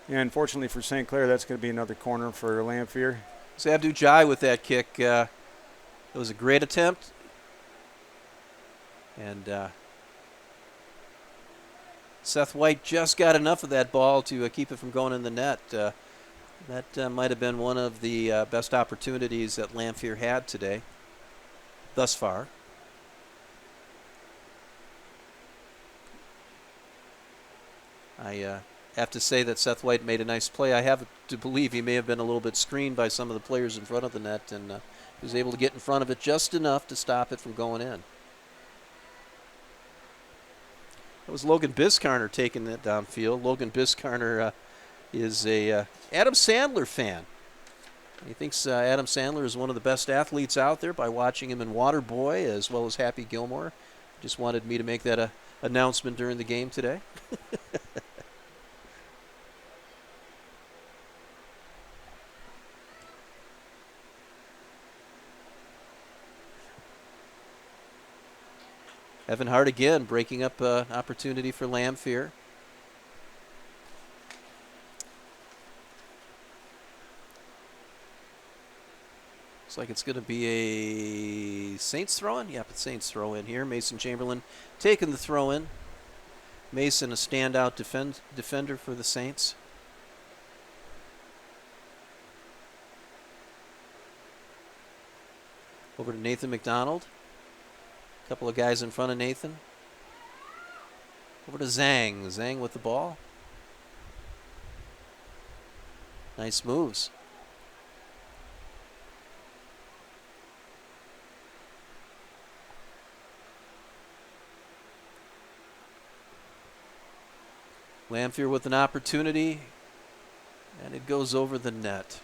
Yeah, unfortunately for St. Clair, that's going to be another corner for Lamphere. So Abdu Jai with that kick. It was a great attempt. And Seth White just got enough of that ball to keep it from going in the net. That might have been one of the best opportunities that Lamphere had today, thus far. I have to say that Seth White made a nice play. I have to believe he may have been a little bit screened by some of the players in front of the net, and he was able to get in front of it just enough to stop it from going in. That was Logan Biscarner taking that downfield. Logan Biscarner is a Adam Sandler fan. He thinks Adam Sandler is one of the best athletes out there by watching him in Waterboy as well as Happy Gilmore. Just wanted me to make that announcement during the game today. Evan Hart again breaking up an opportunity for Lamphere. Looks like it's going to be a Saints throw-in. Yep, it's Saints throw-in here. Mason Chamberlain taking the throw-in. Mason, a standout defender for the Saints. Over to Nathan McDonald. A couple of guys in front of Nathan. Over to Zhang. Zhang with the ball. Nice moves. Lamphere with an opportunity, and it goes over the net.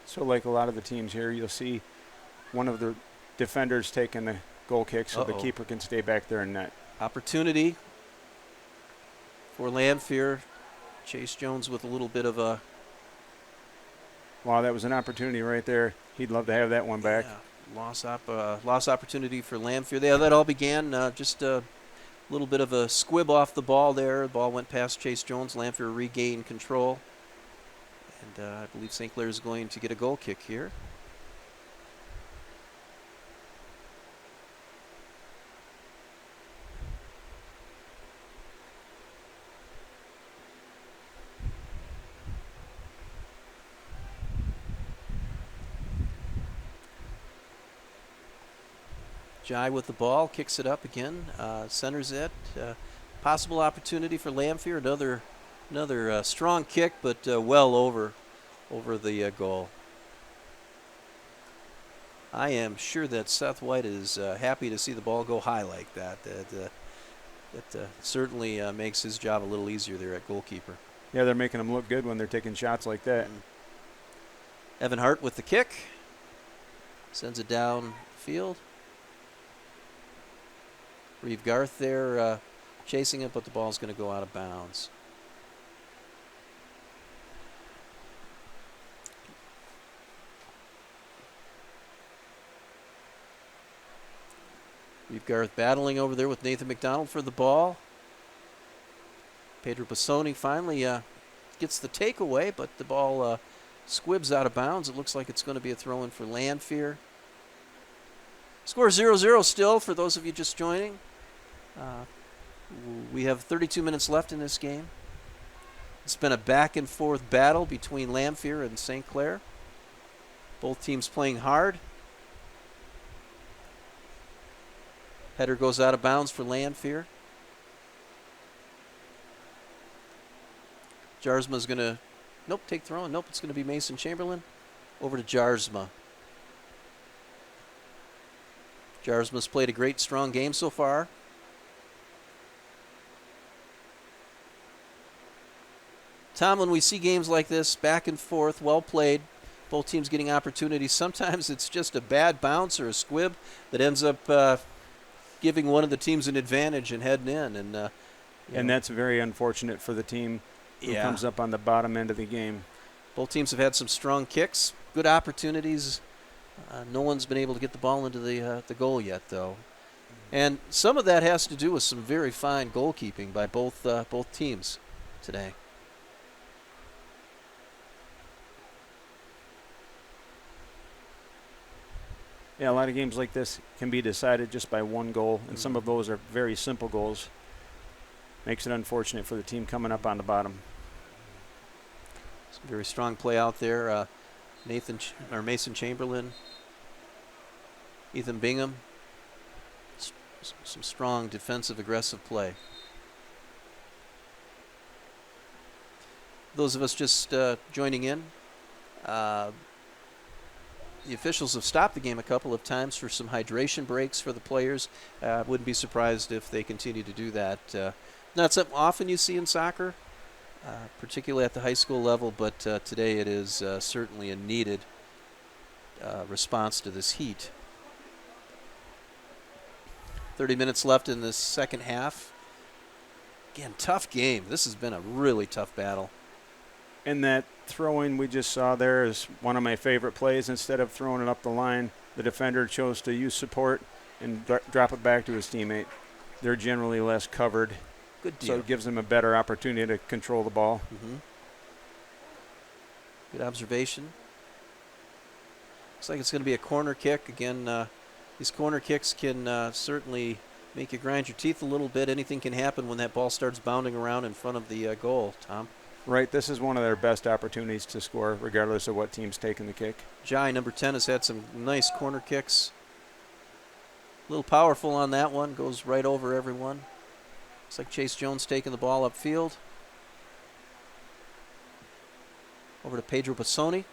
So like a lot of the teams here, you'll see one of the defenders taking the goal kick so the keeper can stay back there in net. Opportunity for Lamphere. Chase Jones with a little bit of a... Wow, that was an opportunity right there. He'd love to have that one back. Yeah, lost opportunity for Lamphere. Yeah, that all began just a little bit of a squib off the ball there. The ball went past Chase Jones. Lamphere regained control. And I believe St. Clair is going to get a goal kick here. Jai with the ball, kicks it up again, centers it. Possible opportunity for Lamphere. Another strong kick, but well over the goal. I am sure that Seth White is happy to see the ball go high like that. That certainly makes his job a little easier there at goalkeeper. Yeah, they're making him look good when they're taking shots like that. Evan Hart with the kick. Sends it down field. Reeve Garth there chasing it, but the ball's going to go out of bounds. Reeve Garth battling over there with Nathan McDonald for the ball. Pedro Bassoni finally gets the takeaway, but the ball squibs out of bounds. It looks like it's going to be a throw-in for Lamphere. Score 0-0 still for those of you just joining. We have 32 minutes left in this game. It's been a back-and-forth battle between Lamphere and St. Clair. Both teams playing hard. Header goes out of bounds for Lamphere. Jarsma's going to, take throw-in. Nope, it's going to be Mason Chamberlain. Over to Jarsma. Jarsma's played a great, strong game so far. Tom, when we see games like this, back and forth, well played, both teams getting opportunities, sometimes it's just a bad bounce or a squib that ends up giving one of the teams an advantage and heading in. And that's very unfortunate for the team who comes up on the bottom end of the game. Both teams have had some strong kicks, good opportunities. No one's been able to get the ball into the goal yet, though. And some of that has to do with some very fine goalkeeping by both teams today. Yeah, a lot of games like this can be decided just by one goal, and some of those are very simple goals. Makes it unfortunate for the team coming up on the bottom. Some very strong play out there. Mason Chamberlain, Ethan Bingham. Some strong defensive, aggressive play. Those of us just joining in, the officials have stopped the game a couple of times for some hydration breaks for the players. Wouldn't be surprised if they continue to do that. Not something often you see in soccer, particularly at the high school level, but today it is certainly a needed response to this heat. 30 minutes left in this second half. Again, tough game. This has been a really tough battle. And that throwing we just saw there is one of my favorite plays. Instead of throwing it up the line, the defender chose to use support and drop it back to his teammate. They're generally less covered. Good deal. So it gives them a better opportunity to control the ball. Mm-hmm. Good observation. Looks like it's going to be a corner kick. Again, these corner kicks can certainly make you grind your teeth a little bit. Anything can happen when that ball starts bounding around in front of the goal, Tom. Right, this is one of their best opportunities to score, regardless of what team's taking the kick. Jai, number 10, has had some nice corner kicks. A little powerful on that one, goes right over everyone. Looks like Chase Jones taking the ball upfield. Over to Pedro Bassoni.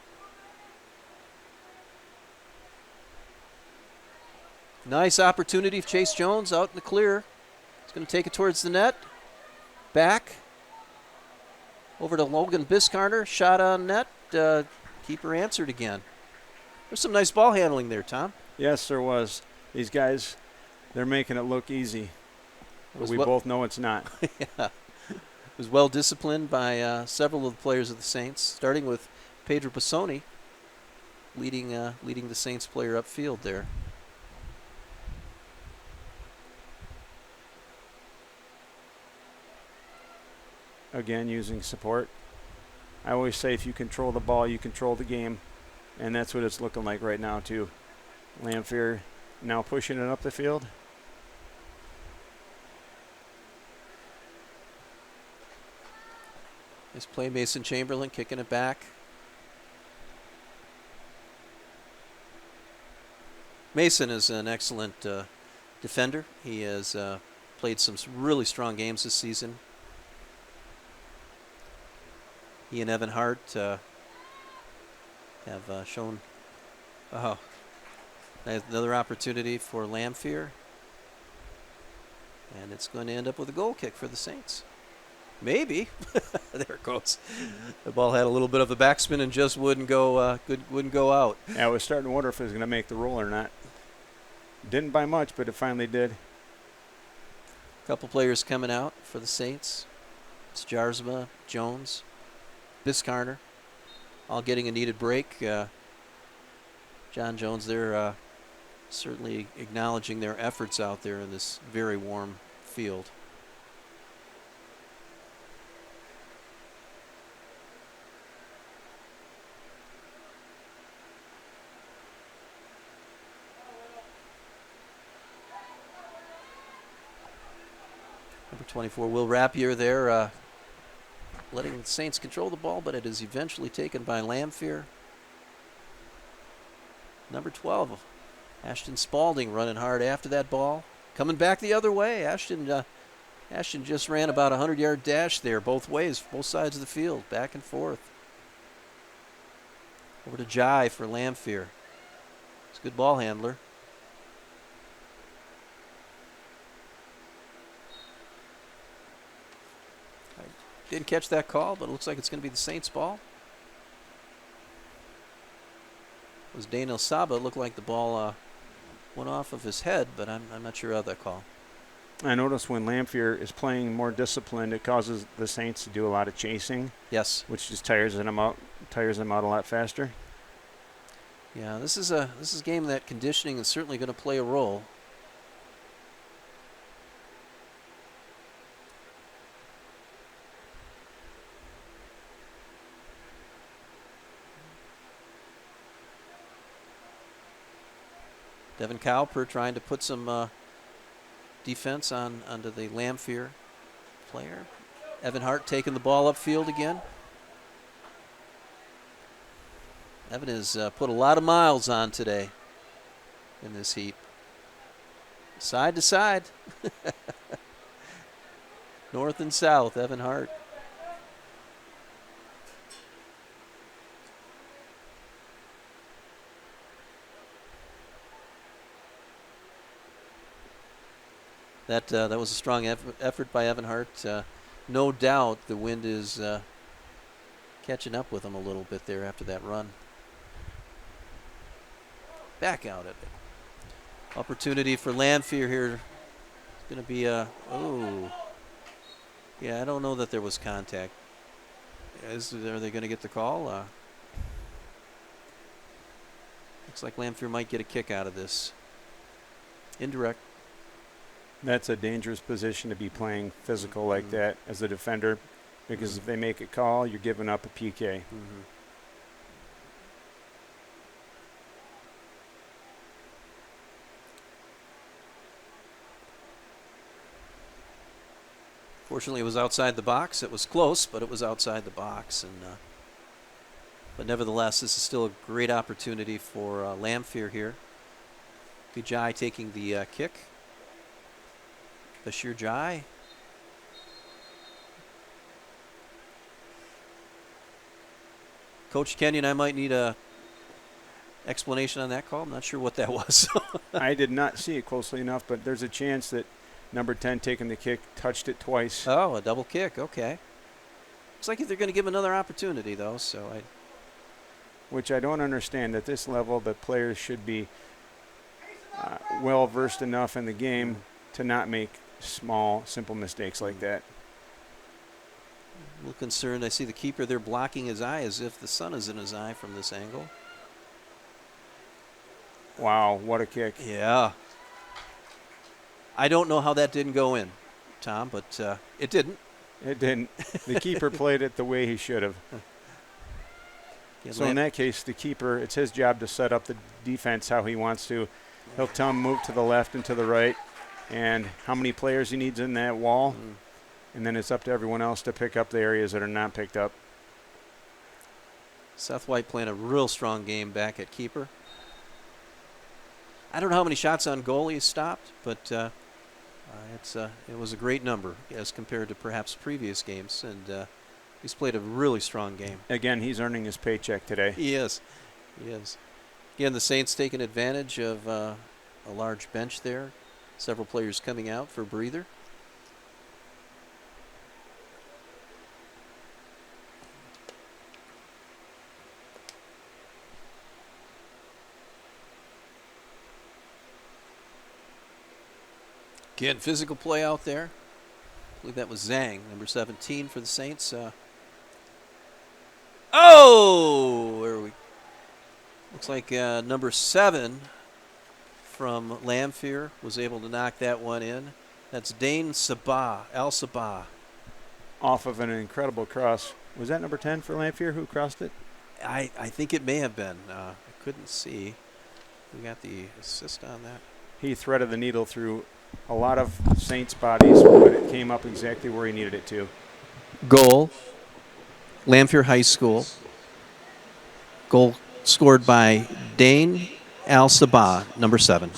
Nice opportunity for Chase Jones out in the clear. He's going to take it towards the net. Back. Over to Logan Biscarner, shot on net. Keeper answered again. There's some nice ball handling there, Tom. Yes, there was. These guys, they're making it look easy. But we both know it's not. Yeah. It was well disciplined by several of the players of the Saints, starting with Pedro Bassoni, leading the Saints player upfield there. Again, using support. I always say if you control the ball, you control the game. And that's what it's looking like right now, too. Lamphere now pushing it up the field. Nice play, Mason Chamberlain kicking it back. Mason is an excellent defender. He has played some really strong games this season. He and Evan Hart have shown. Oh, another opportunity for Lamphere. And it's going to end up with a goal kick for the Saints. Maybe. There it goes. The ball had a little bit of a backspin and just wouldn't go out. Yeah, I was starting to wonder if it was going to make the roll or not. Didn't by much, but it finally did. A couple players coming out for the Saints. It's Jarzma, Jones, Biscarner, all getting a needed break. John Jones, they're certainly acknowledging their efforts out there in this very warm field. Number 24, Will Rapier there, letting the Saints control the ball, but it is eventually taken by Lamphere. Number 12, Ashton Spaulding running hard after that ball. Coming back the other way. Ashton just ran about a 100-yard dash there, both ways, both sides of the field, back and forth. Over to Jai for Lamphere. He's a good ball handler. Didn't catch that call, but it looks like it's going to be the Saints' ball. It was Daniel Saba. It looked like the ball went off of his head, but I'm not sure of that call. I noticed when Lamphere is playing more disciplined, it causes the Saints to do a lot of chasing. Yes. Which just tires them out a lot faster. Yeah, this is a game that conditioning is certainly going to play a role. Devin Cowper trying to put some defense onto the Lamphere player. Evan Hart taking the ball upfield again. Evan has put a lot of miles on today in this heat. Side to side. North and south, Evan Hart. That was a strong effort by Evan Hart. No doubt the wind is catching up with him a little bit there after that run. Back out of it. Opportunity for Lamphere here. It's going to be a, oh. Yeah, I don't know that there was contact. Are they going to get the call? Looks like Lamphere might get a kick out of this. Indirect. That's a dangerous position to be playing physical like that as a defender, because if they make a call, you're giving up a PK. Fortunately, it was outside the box. It was close, but it was outside the box. But nevertheless, this is still a great opportunity for Lamphere here. Vijay taking the kick. Bashir Jai. Coach Kenyon, I might need a explanation on that call. I'm not sure what that was. I did not see it closely enough, but there's a chance that number 10 taking the kick touched it twice. Oh, a double kick. Okay. Looks like they're going to give him another opportunity, though. Which I don't understand. At this level, the players should be well versed enough in the game to not make small, simple mistakes like that. A little concerned. I see the keeper there blocking his eye as if the sun is in his eye from this angle. Wow, what a kick. Yeah. I don't know how that didn't go in, Tom, but it didn't. It didn't. The keeper played it the way he should have. Yeah, so in that case, the keeper, it's his job to set up the defense how he wants to. He'll tell him move to the left and to the right, and how many players he needs in that wall. And then it's up to everyone else to pick up the areas that are not picked up. Seth White playing a real strong game back at keeper. I don't know how many shots on goal he's stopped, but it was a great number as compared to perhaps previous games, and he's played a really strong game. Again, he's earning his paycheck today. He is. He is. Again, the Saints taking advantage of a large bench there. Several players coming out for a breather. Again, physical play out there. I believe that was Zhang, number 17 for the Saints. Where are we? Looks like number 7 from Lamphere was able to knock that one in. That's Dane Sabah, Al Sabah. Off of an incredible cross. Was that number 10 for Lamphere who crossed it? I think it may have been. I couldn't see. We got the assist on that. He threaded the needle through a lot of Saints bodies, but it came up exactly where he needed it to. Goal, Lamphere High School. Goal scored by Dane Al Sabah, number 7.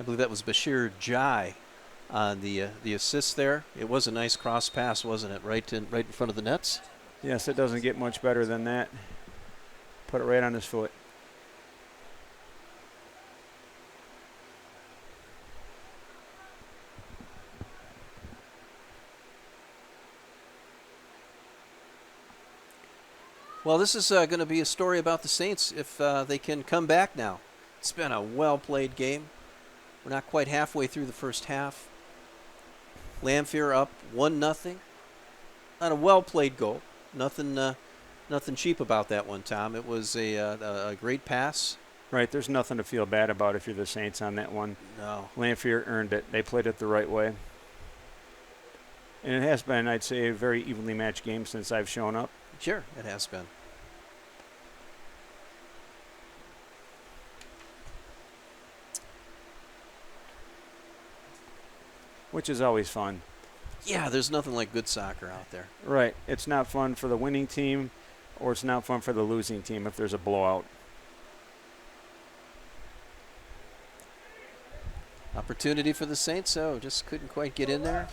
I believe that was Bashir Jai on the assist there. It was a nice cross pass, wasn't it? Right in front of the nets. Yes, it doesn't get much better than that. Put it right on his foot. Well, this is going to be a story about the Saints if they can come back now. It's been a well-played game. We're not quite halfway through the first half. Lamphere up 1-0 on a well-played goal. Nothing cheap about that one, Tom. It was a great pass. Right, there's nothing to feel bad about if you're the Saints on that one. No. Lamphere earned it. They played it the right way. And it has been, I'd say, a very evenly matched game since I've shown up. Sure, it has been. Which is always fun. Yeah, there's nothing like good soccer out there. Right. It's not fun for the winning team, or it's not fun for the losing team if there's a blowout. Opportunity for the Saints, so just couldn't quite get in there.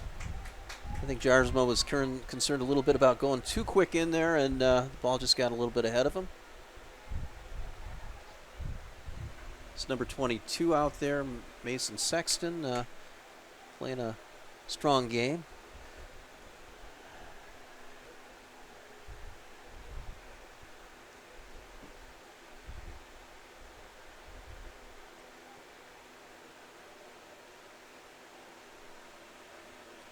I think Jarsma was concerned a little bit about going too quick in there, and the ball just got a little bit ahead of him. It's number 22 out there, Mason Sexton, playing a strong game.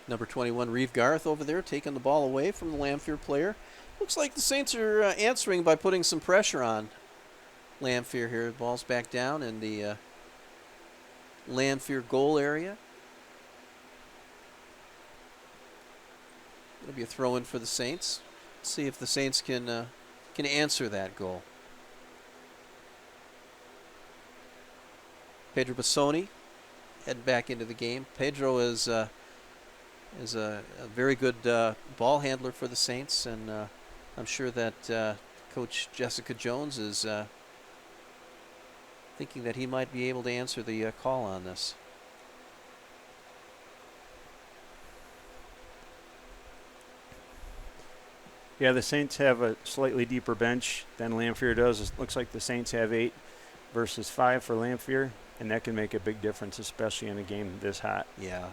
Number 21, Reeve Garth over there, taking the ball away from the Lamphere player. Looks like the Saints are answering by putting some pressure on Lamphere here. The ball's back down in the Lamphere goal area. It'll be a throw-in for the Saints. Let's see if the Saints can answer that goal. Pedro Bassoni heading back into the game. Pedro is a very good ball handler for the Saints, and I'm sure that Coach Jessica Jones is thinking that he might be able to answer the call on this. Yeah, the Saints have a slightly deeper bench than Lamphere does. It looks like the Saints have 8 versus 5 for Lamphere, and that can make a big difference, especially in a game this hot. Yeah.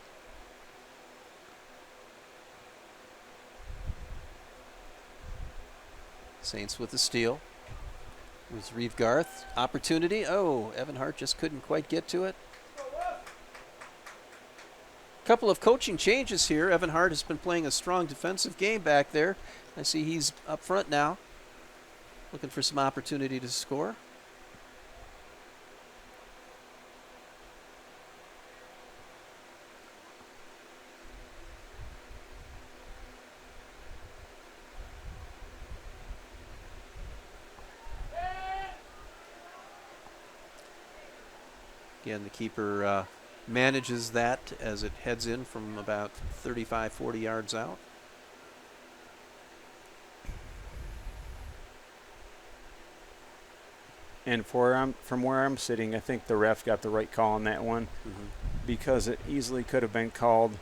Saints with the steal. With Reeve Garth. Opportunity. Oh, Evan Hart just couldn't quite get to it. Couple of coaching changes here. Evan Hart has been playing a strong defensive game back there. I see he's up front now, looking for some opportunity to score. Again, the keeper manages that as it heads in from about 35, 40 yards out. And from where I'm sitting, I think the ref got the right call on that one, because it easily could have been called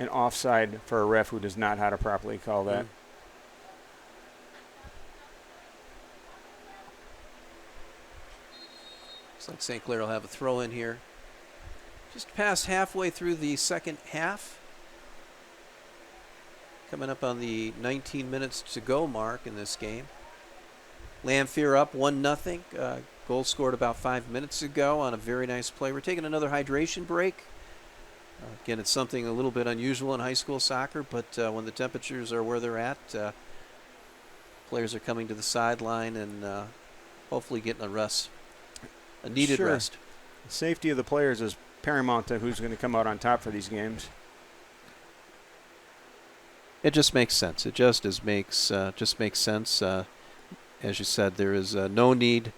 an offside for a ref who does not know how to properly call that. Looks like St. Clair will have a throw in here. Just past halfway through the second half. coming up on the 19 minutes to go mark in this game. Lamphere up 1-0. Goal scored about 5 minutes ago on a very nice play. We're taking another hydration break. Again, it's something a little bit unusual in high school soccer, but when the temperatures are where they're at, players are coming to the sideline and hopefully getting a rest, a needed rest. The safety of the players is paramount to who's going to come out on top for these games. It just makes sense. It just makes sense. As you said, there is no need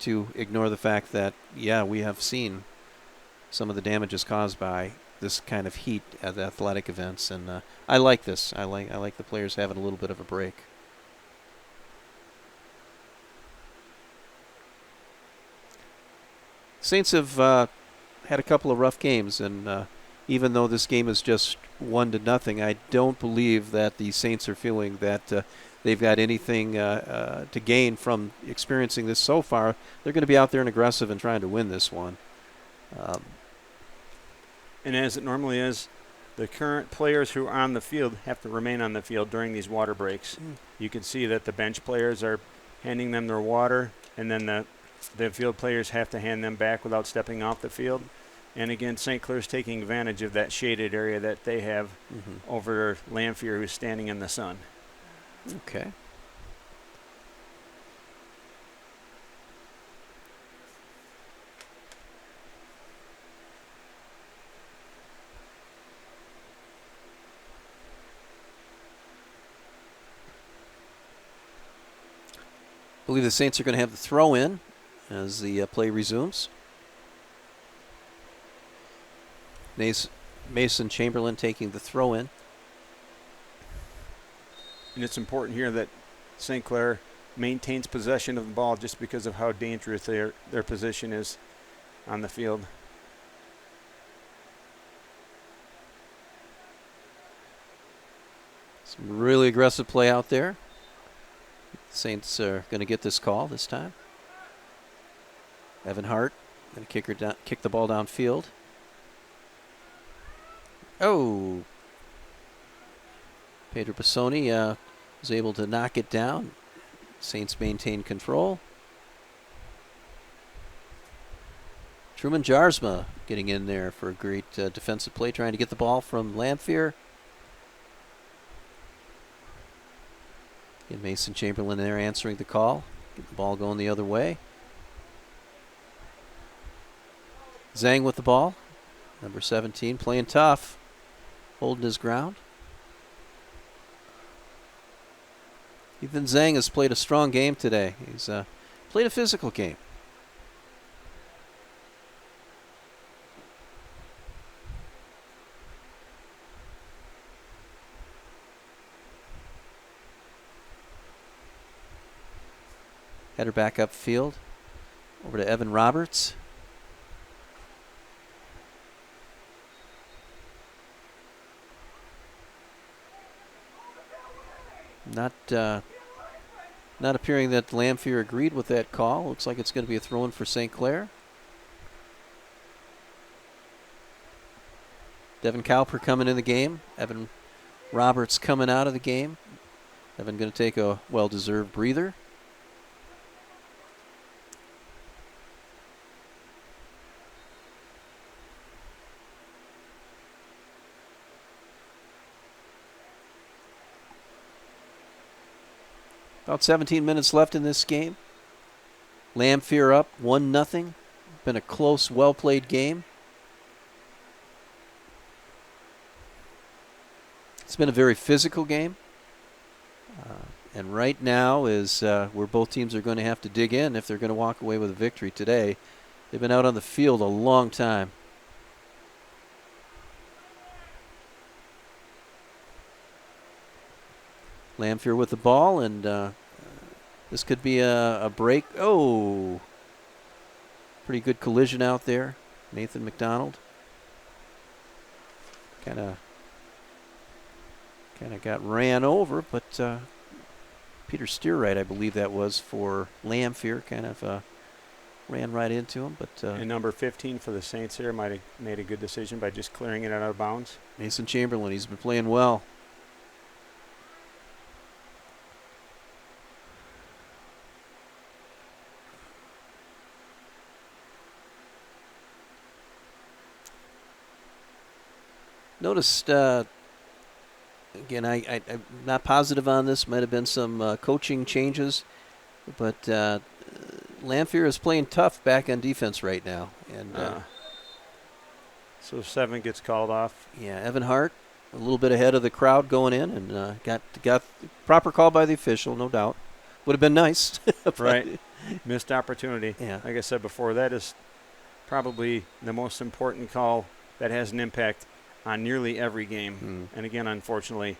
to ignore the fact that, we have seen some of the damages caused by this kind of heat at athletic events, and I like this. I like the players having a little bit of a break. Saints have had a couple of rough games, and even though this game is just 1-0, I don't believe that the Saints are feeling that they've got anything to gain from experiencing this so far. They're going to be out there and aggressive and trying to win this one. And as it normally is, the current players who are on the field have to remain on the field during these water breaks. You can see that the bench players are handing them their water, and then the field players have to hand them back without stepping off the field. And again, St. Clair's taking advantage of that shaded area that they have over Lamphere, who's standing in the sun. Okay. I believe the Saints are going to have the throw in as the play resumes. Mason Chamberlain taking the throw in. And it's important here that St. Clair maintains possession of the ball just because of how dangerous their position is on the field. Some really aggressive play out there. The Saints are going to get this call this time. Evan Hart going to kick the ball downfield. Oh! Pedro Bassoni was able to knock it down. Saints maintain control. Truman Jarsma getting in there for a great defensive play, trying to get the ball from Lamphere. And Mason Chamberlain there answering the call. Get the ball going the other way. Zhang with the ball. Number 17, playing tough. Holding his ground. Ethan Zhang has played a strong game today. He's played a physical game. Header back upfield. Over to Evan Roberts. Not appearing that Lamphere agreed with that call. Looks like it's going to be a throw-in for St. Clair. Devin Cowper coming in the game. Evan Roberts coming out of the game. Evan going to take a well-deserved breather. About 17 minutes left in this game. Lamphere up 1-0. Been a close, well-played game. It's been a very physical game. And right now is where both teams are going to have to dig in if they're going to walk away with a victory today. They've been out on the field a long time. Lamphere with the ball, and this could be a break. Oh, pretty good collision out there. Nathan McDonald kind of got ran over, but Peter Steerwright, I believe that was for Lamphere, kind of ran right into him. But and number 15 for the Saints here might have made a good decision by just clearing it out of bounds. Mason Chamberlain, he's been playing well. Noticed, again, I'm not positive on this. Might have been some coaching changes, but Lamphere is playing tough back on defense right now. And so 7 gets called off. yeah, Evan Hart a little bit ahead of the crowd going in, and got proper call by the official, no doubt. Would have been nice. Right. Missed opportunity. Yeah. Like I said before, that is probably the most important call that has an impact on nearly every game. And again, unfortunately,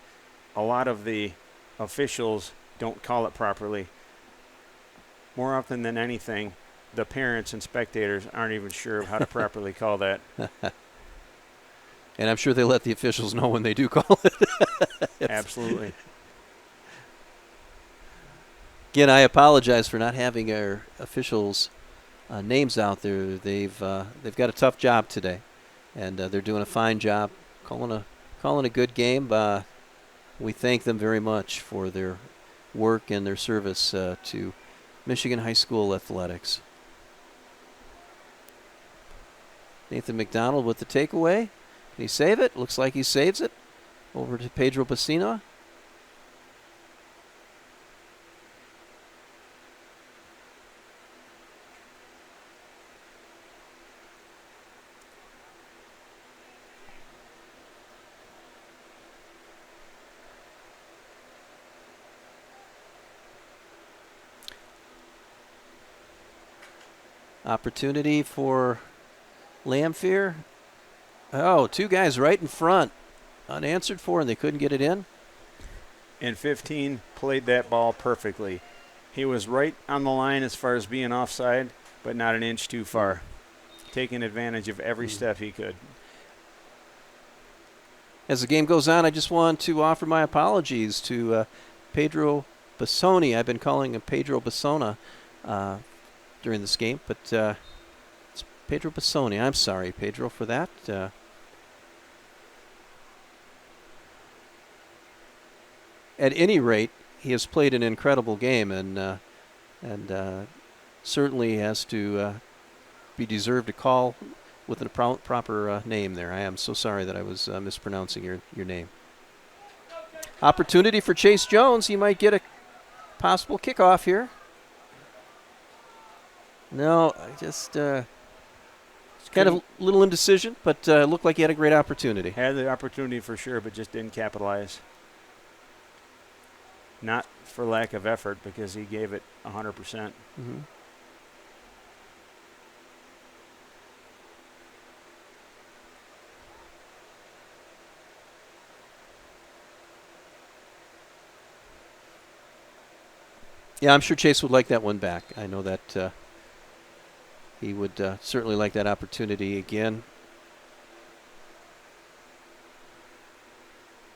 a lot of the officials don't call it properly. More often than anything, the parents and spectators aren't even sure of how to properly call that. And I'm sure they let the officials know when they do call it. Absolutely. Again, I apologize for not having our officials' names out there. They've got a tough job today, and they're doing a fine job calling a good game. We thank them very much for their work and their service to Michigan high school athletics. Nathan McDonald with the takeaway. Can he save it? Looks like he saves it. Over to Pedro Bacino. Opportunity for Lamphere. Oh, 2 guys right in front. Unanswered for, and they couldn't get it in. And 15 played that ball perfectly. He was right on the line as far as being offside, but not an inch too far. Taking advantage of every step he could. As the game goes on, I just want to offer my apologies to Pedro Bassoni. I've been calling him Pedro Bassona during this game, but it's Pedro Bassoni. I'm sorry, Pedro, for that. At any rate, he has played an incredible game, and certainly has to be deserved a call with a proper name there. I am so sorry that I was mispronouncing your name. Opportunity for Chase Jones. He might get a possible kickoff here. No, I just kind of a little indecision, but looked like he had a great opportunity. Had the opportunity for sure, but just didn't capitalize. Not for lack of effort, because he gave it 100%. Mm-hmm. Yeah, I'm sure Chase would like that one back. I know that he would certainly like that opportunity again.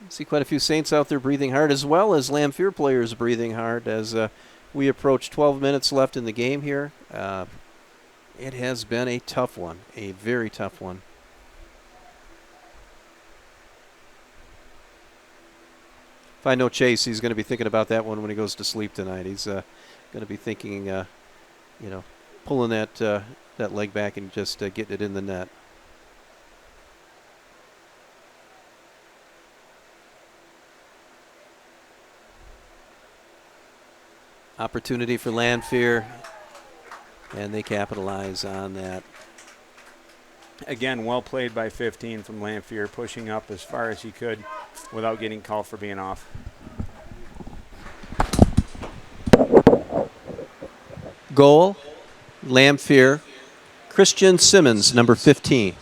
See quite a few Saints out there breathing hard, as well as Lamphere players breathing hard as we approach 12 minutes left in the game here. It has been a tough one, a very tough one. If I know Chase, he's going to be thinking about that one when he goes to sleep tonight. He's going to be thinking, pulling that leg back and just getting it in the net. Opportunity for Lamphere, and they capitalize on that. Again, well played by 15 from Lamphere, pushing up as far as he could without getting called for being off. Goal, Lamphere. Christian Simmons, number 15.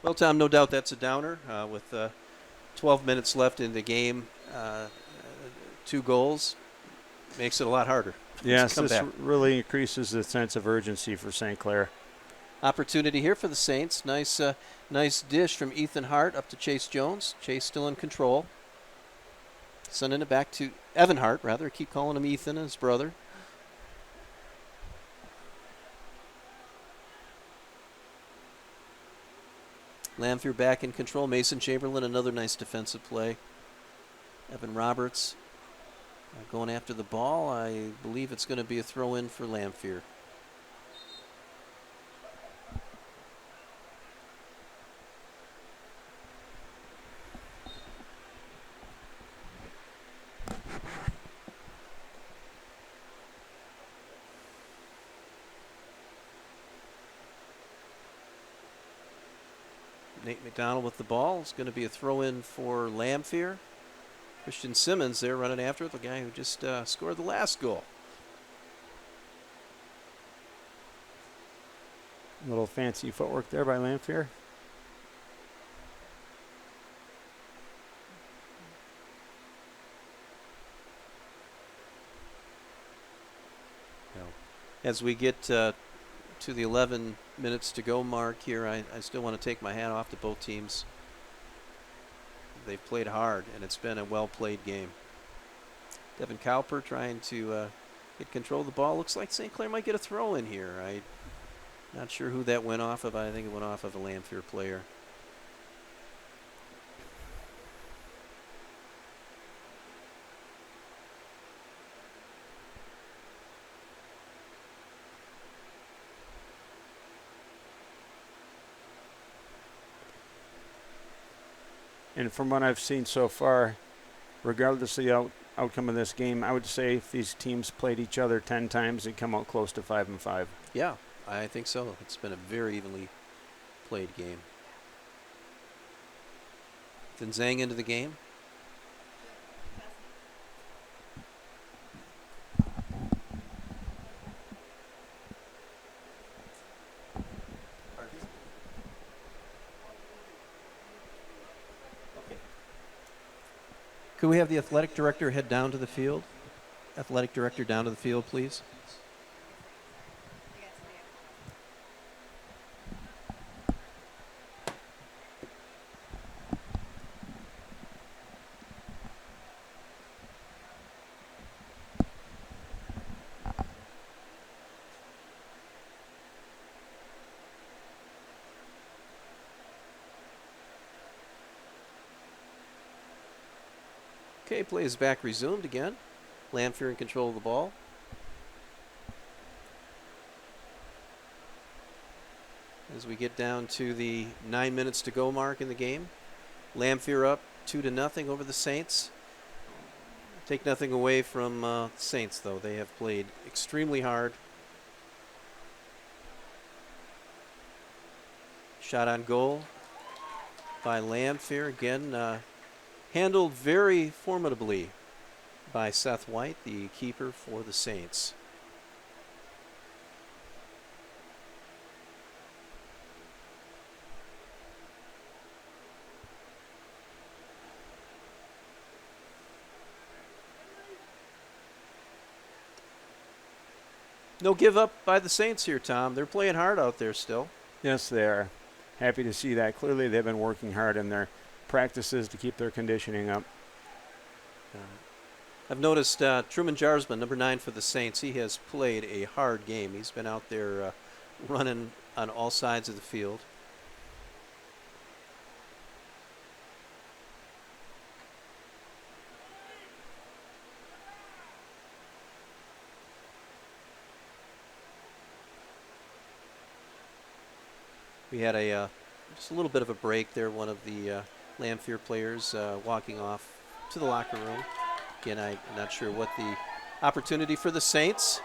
Well, Tom, no doubt that's a downer. With 12 minutes left in the game, 2 goals makes it a lot harder. Yes, this really increases the sense of urgency for St. Clair. Opportunity here for the Saints. Nice dish from Ethan Hart up to Chase Jones. Chase still in control. Sending it back to Evan Hart, rather. I keep calling him Ethan, his brother. Lamphere back in control. Mason Chamberlain, another nice defensive play. Evan Roberts going after the ball. I believe it's going to be a throw-in for Lamphere. Nate McDonald with the ball. It's going to be a throw-in for Lamphere. Christian Simmons there running after it, the guy who just scored the last goal. A little fancy footwork there by Lamphere. As we get to the 11 minutes to go mark here, I still want to take my hat off to both teams. They've played hard, and it's been a well-played game. Devin Cowper trying to get control of the ball. Looks like St. Clair might get a throw in here. I'm not sure who that went off of. I think it went off of a Lamphere player. And from what I've seen so far, regardless of the outcome of this game, I would say if these teams played each other 10 times, they'd come out close to 5-5. Yeah, I think so. It's been a very evenly played game. Then Zhang into the game. Could we have the athletic director head down to the field? Athletic director down to the field, please. Okay, play is back resumed again. Lamphere in control of the ball. As we get down to the 9 minutes to go mark in the game. Lamphere up 2-0 over the Saints. Take nothing away from the Saints, though. They have played extremely hard. Shot on goal by Lamphere. Again, handled very formidably by Seth White, the keeper for the Saints. No give up by the Saints here, Tom. They're playing hard out there still. Yes, they are. Happy to see that. Clearly, they've been working hard in their practices to keep their conditioning up. I've noticed Truman Jarsman, number 9 for the Saints, he has played a hard game. He's been out there running on all sides of the field. We had just a little bit of a break there. One of the Lamphere players walking off to the locker room. Again, I'm not sure what the opportunity for the Saints.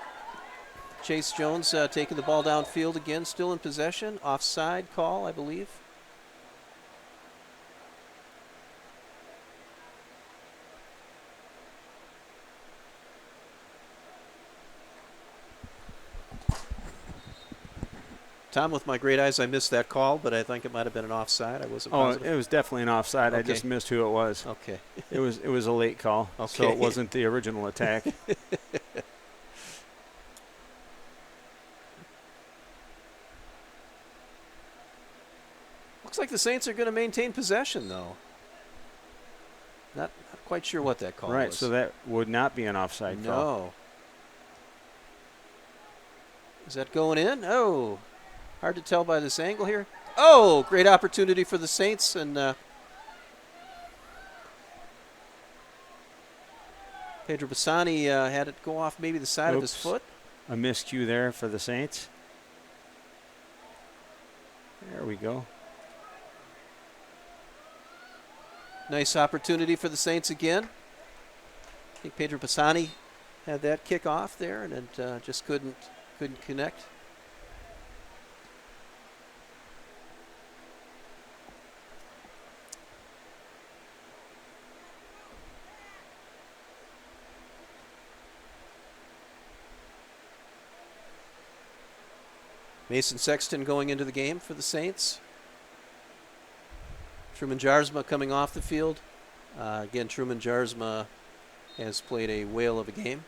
Chase Jones taking the ball downfield again, still in possession. Offside call, I believe. Tom, with my great eyes, I missed that call, but I think it might have been an offside. I wasn't positive. It was definitely an offside. Okay. I just missed who it was. Okay. It was a late call, Okay. so it wasn't the original attack. Looks like the Saints are going to maintain possession, though. Not quite sure what that call was. Right, so that would not be an offside call. No. Is that going in? Oh, hard to tell by this angle here. Oh, great opportunity for the Saints, and Pedro Bassani had it go off maybe the side of his foot. A miscue there for the Saints. There we go. Nice opportunity for the Saints again. I think Pedro Bassani had that kick off there and it just couldn't connect. Mason Sexton going into the game for the Saints. Truman Jarzma coming off the field. Again, Truman Jarzma has played a whale of a game.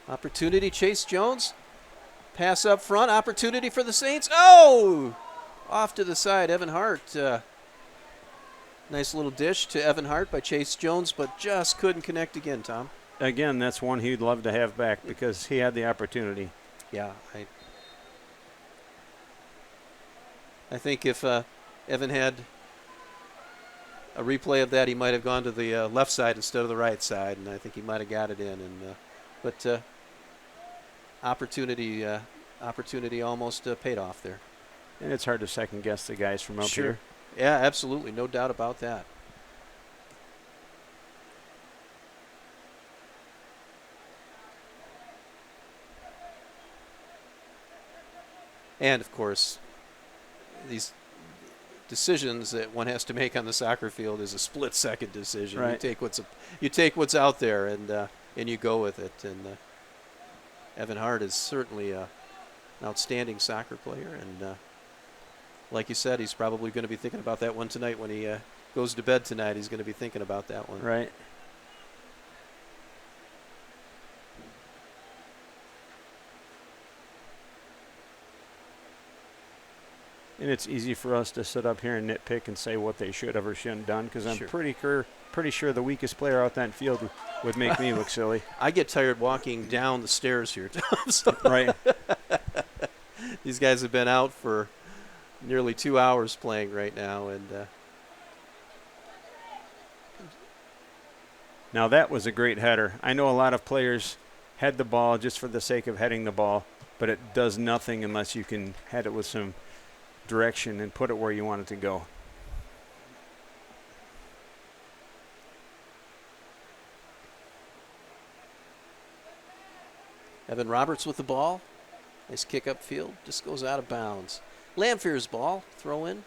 Opportunity, Chase Jones. Pass up front, opportunity for the Saints. Oh! Off to the side, Evan Hart. Nice little dish to Evan Hart by Chase Jones, but just couldn't connect again, Tom. Again, that's one he'd love to have back because he had the opportunity. Yeah, I think if Evan had a replay of that, he might have gone to the left side instead of the right side, and I think he might have got it in. But opportunity almost paid off there. And it's hard to second guess the guys from up here. Yeah, absolutely. No doubt about that. And, of course, these decisions that one has to make on the soccer field is a split-second decision. Right. You take what's out there and you go with it. And Evan Hart is certainly an outstanding soccer player. And like you said, he's probably going to be thinking about that one tonight when he goes to bed tonight. He's going to be thinking about that one. Right. And it's easy for us to sit up here and nitpick and say what they should have or shouldn't have done because I'm pretty sure the weakest player out that field would make me look silly. I get tired walking down the stairs here, Tom. So Right. These guys have been out for nearly 2 hours playing right now, and now that was a great header. I know a lot of players head the ball just for the sake of heading the ball, but it does nothing unless you can head it with some direction and put it where you want it to go. Evan Roberts with the ball. Nice kick upfield, just goes out of bounds. Lamphere's ball, throw in.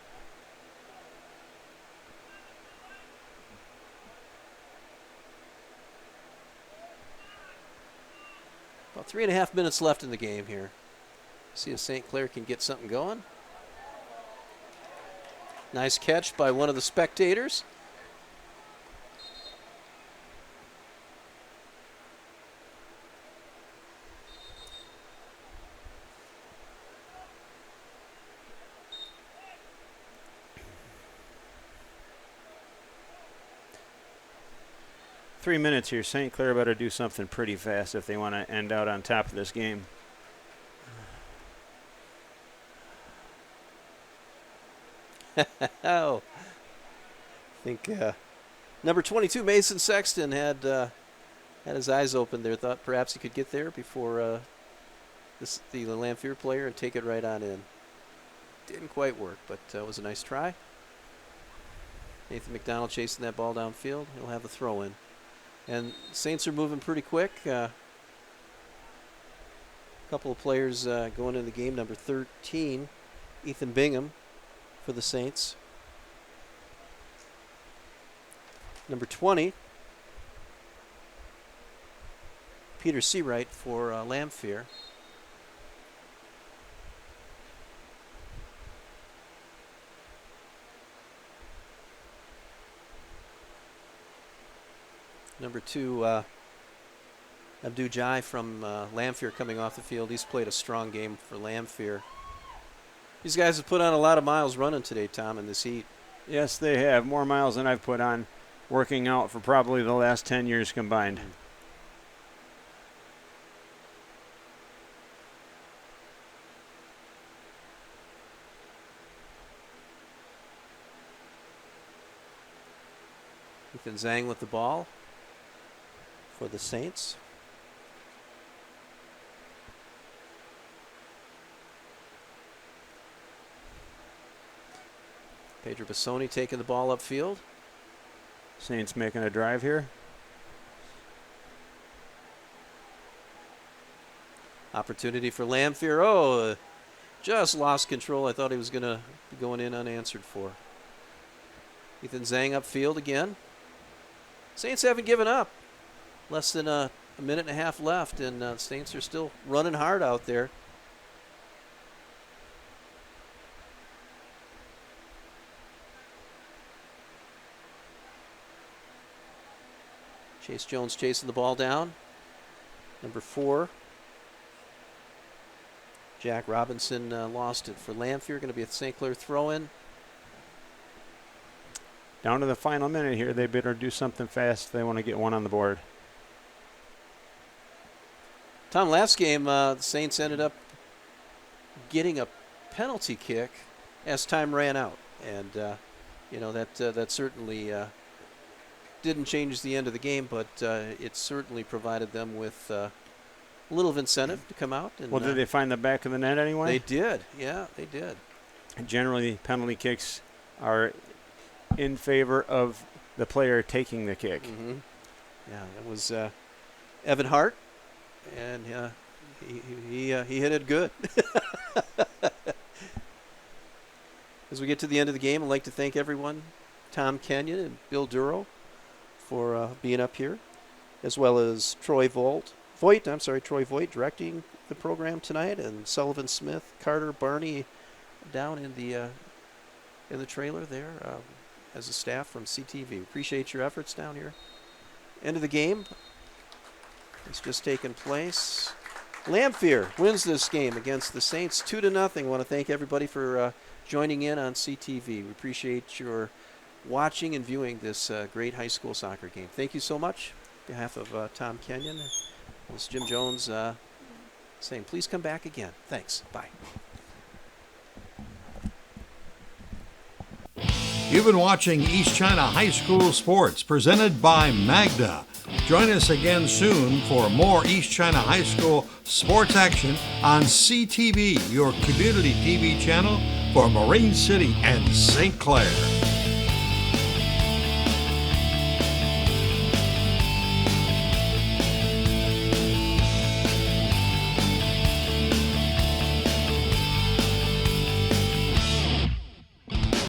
About 3.5 minutes left in the game here. See if St. Clair can get something going. Nice catch by one of the spectators. Three minutes here. St. Clair better do something pretty fast if they want to end out on top of this game. Oh, I think number 22, Mason Sexton, had his eyes open there. Thought perhaps he could get there before the Lamphere player and take it right on in. Didn't quite work, but it was a nice try. Nathan McDonald chasing that ball downfield. He'll have a throw in. And Saints are moving pretty quick. A couple of players going in the game. Number 13, Ethan Bingham for the Saints. Number 20, Peter Seawright for Lamphere. Number 2, Abdu Jai from Lamphere coming off the field. He's played a strong game for Lamphere. These guys have put on a lot of miles running today, Tom, in this heat. Yes, they have. More miles than I've put on working out for probably the last 10 years combined. Ethan Zhang with the ball for the Saints. Pedro Bassoni taking the ball upfield. Saints making a drive here. Opportunity for Lamphere. Oh, just lost control. I thought he was going to be going in unanswered for. Ethan Zhang upfield again. Saints haven't given up. Less than a minute and a half left, and Saints are still running hard out there. Chase Jones chasing the ball down. Number 4. Jack Robinson lost it for Lamphere. Going to be a St. Clair throw-in. Down to the final minute here. They better do something fast if they want to get one on the board. Tom, last game, the Saints ended up getting a penalty kick as time ran out. And, that certainly didn't change the end of the game, but it certainly provided them with a little incentive to come out. And, well, did they find the back of the net anyway? They did. Yeah, they did. Generally, penalty kicks are in favor of the player taking the kick. Mm-hmm. Yeah, that was Evan Hart, and he hit it good. As we get to the end of the game, I'd like to thank everyone, Tom Kenyon and Bill Duro, for being up here, as well as Troy Voigt directing the program tonight, and Sullivan Smith, Carter, Barney down in the trailer there as a staff from CTV. Appreciate your efforts down here. End of the game. It's just taken place. Lamphere wins this game against the Saints 2-0. I want to thank everybody for joining in on CTV. We appreciate your watching and viewing this great high school soccer game. Thank you so much. On behalf of Tom Kenyon, this is Jim Jones saying please come back again. Thanks. Bye. You've been watching East China High School Sports presented by Magda. Join us again soon for more East China High School sports action on CTV, your community TV channel for Marine City and St. Clair.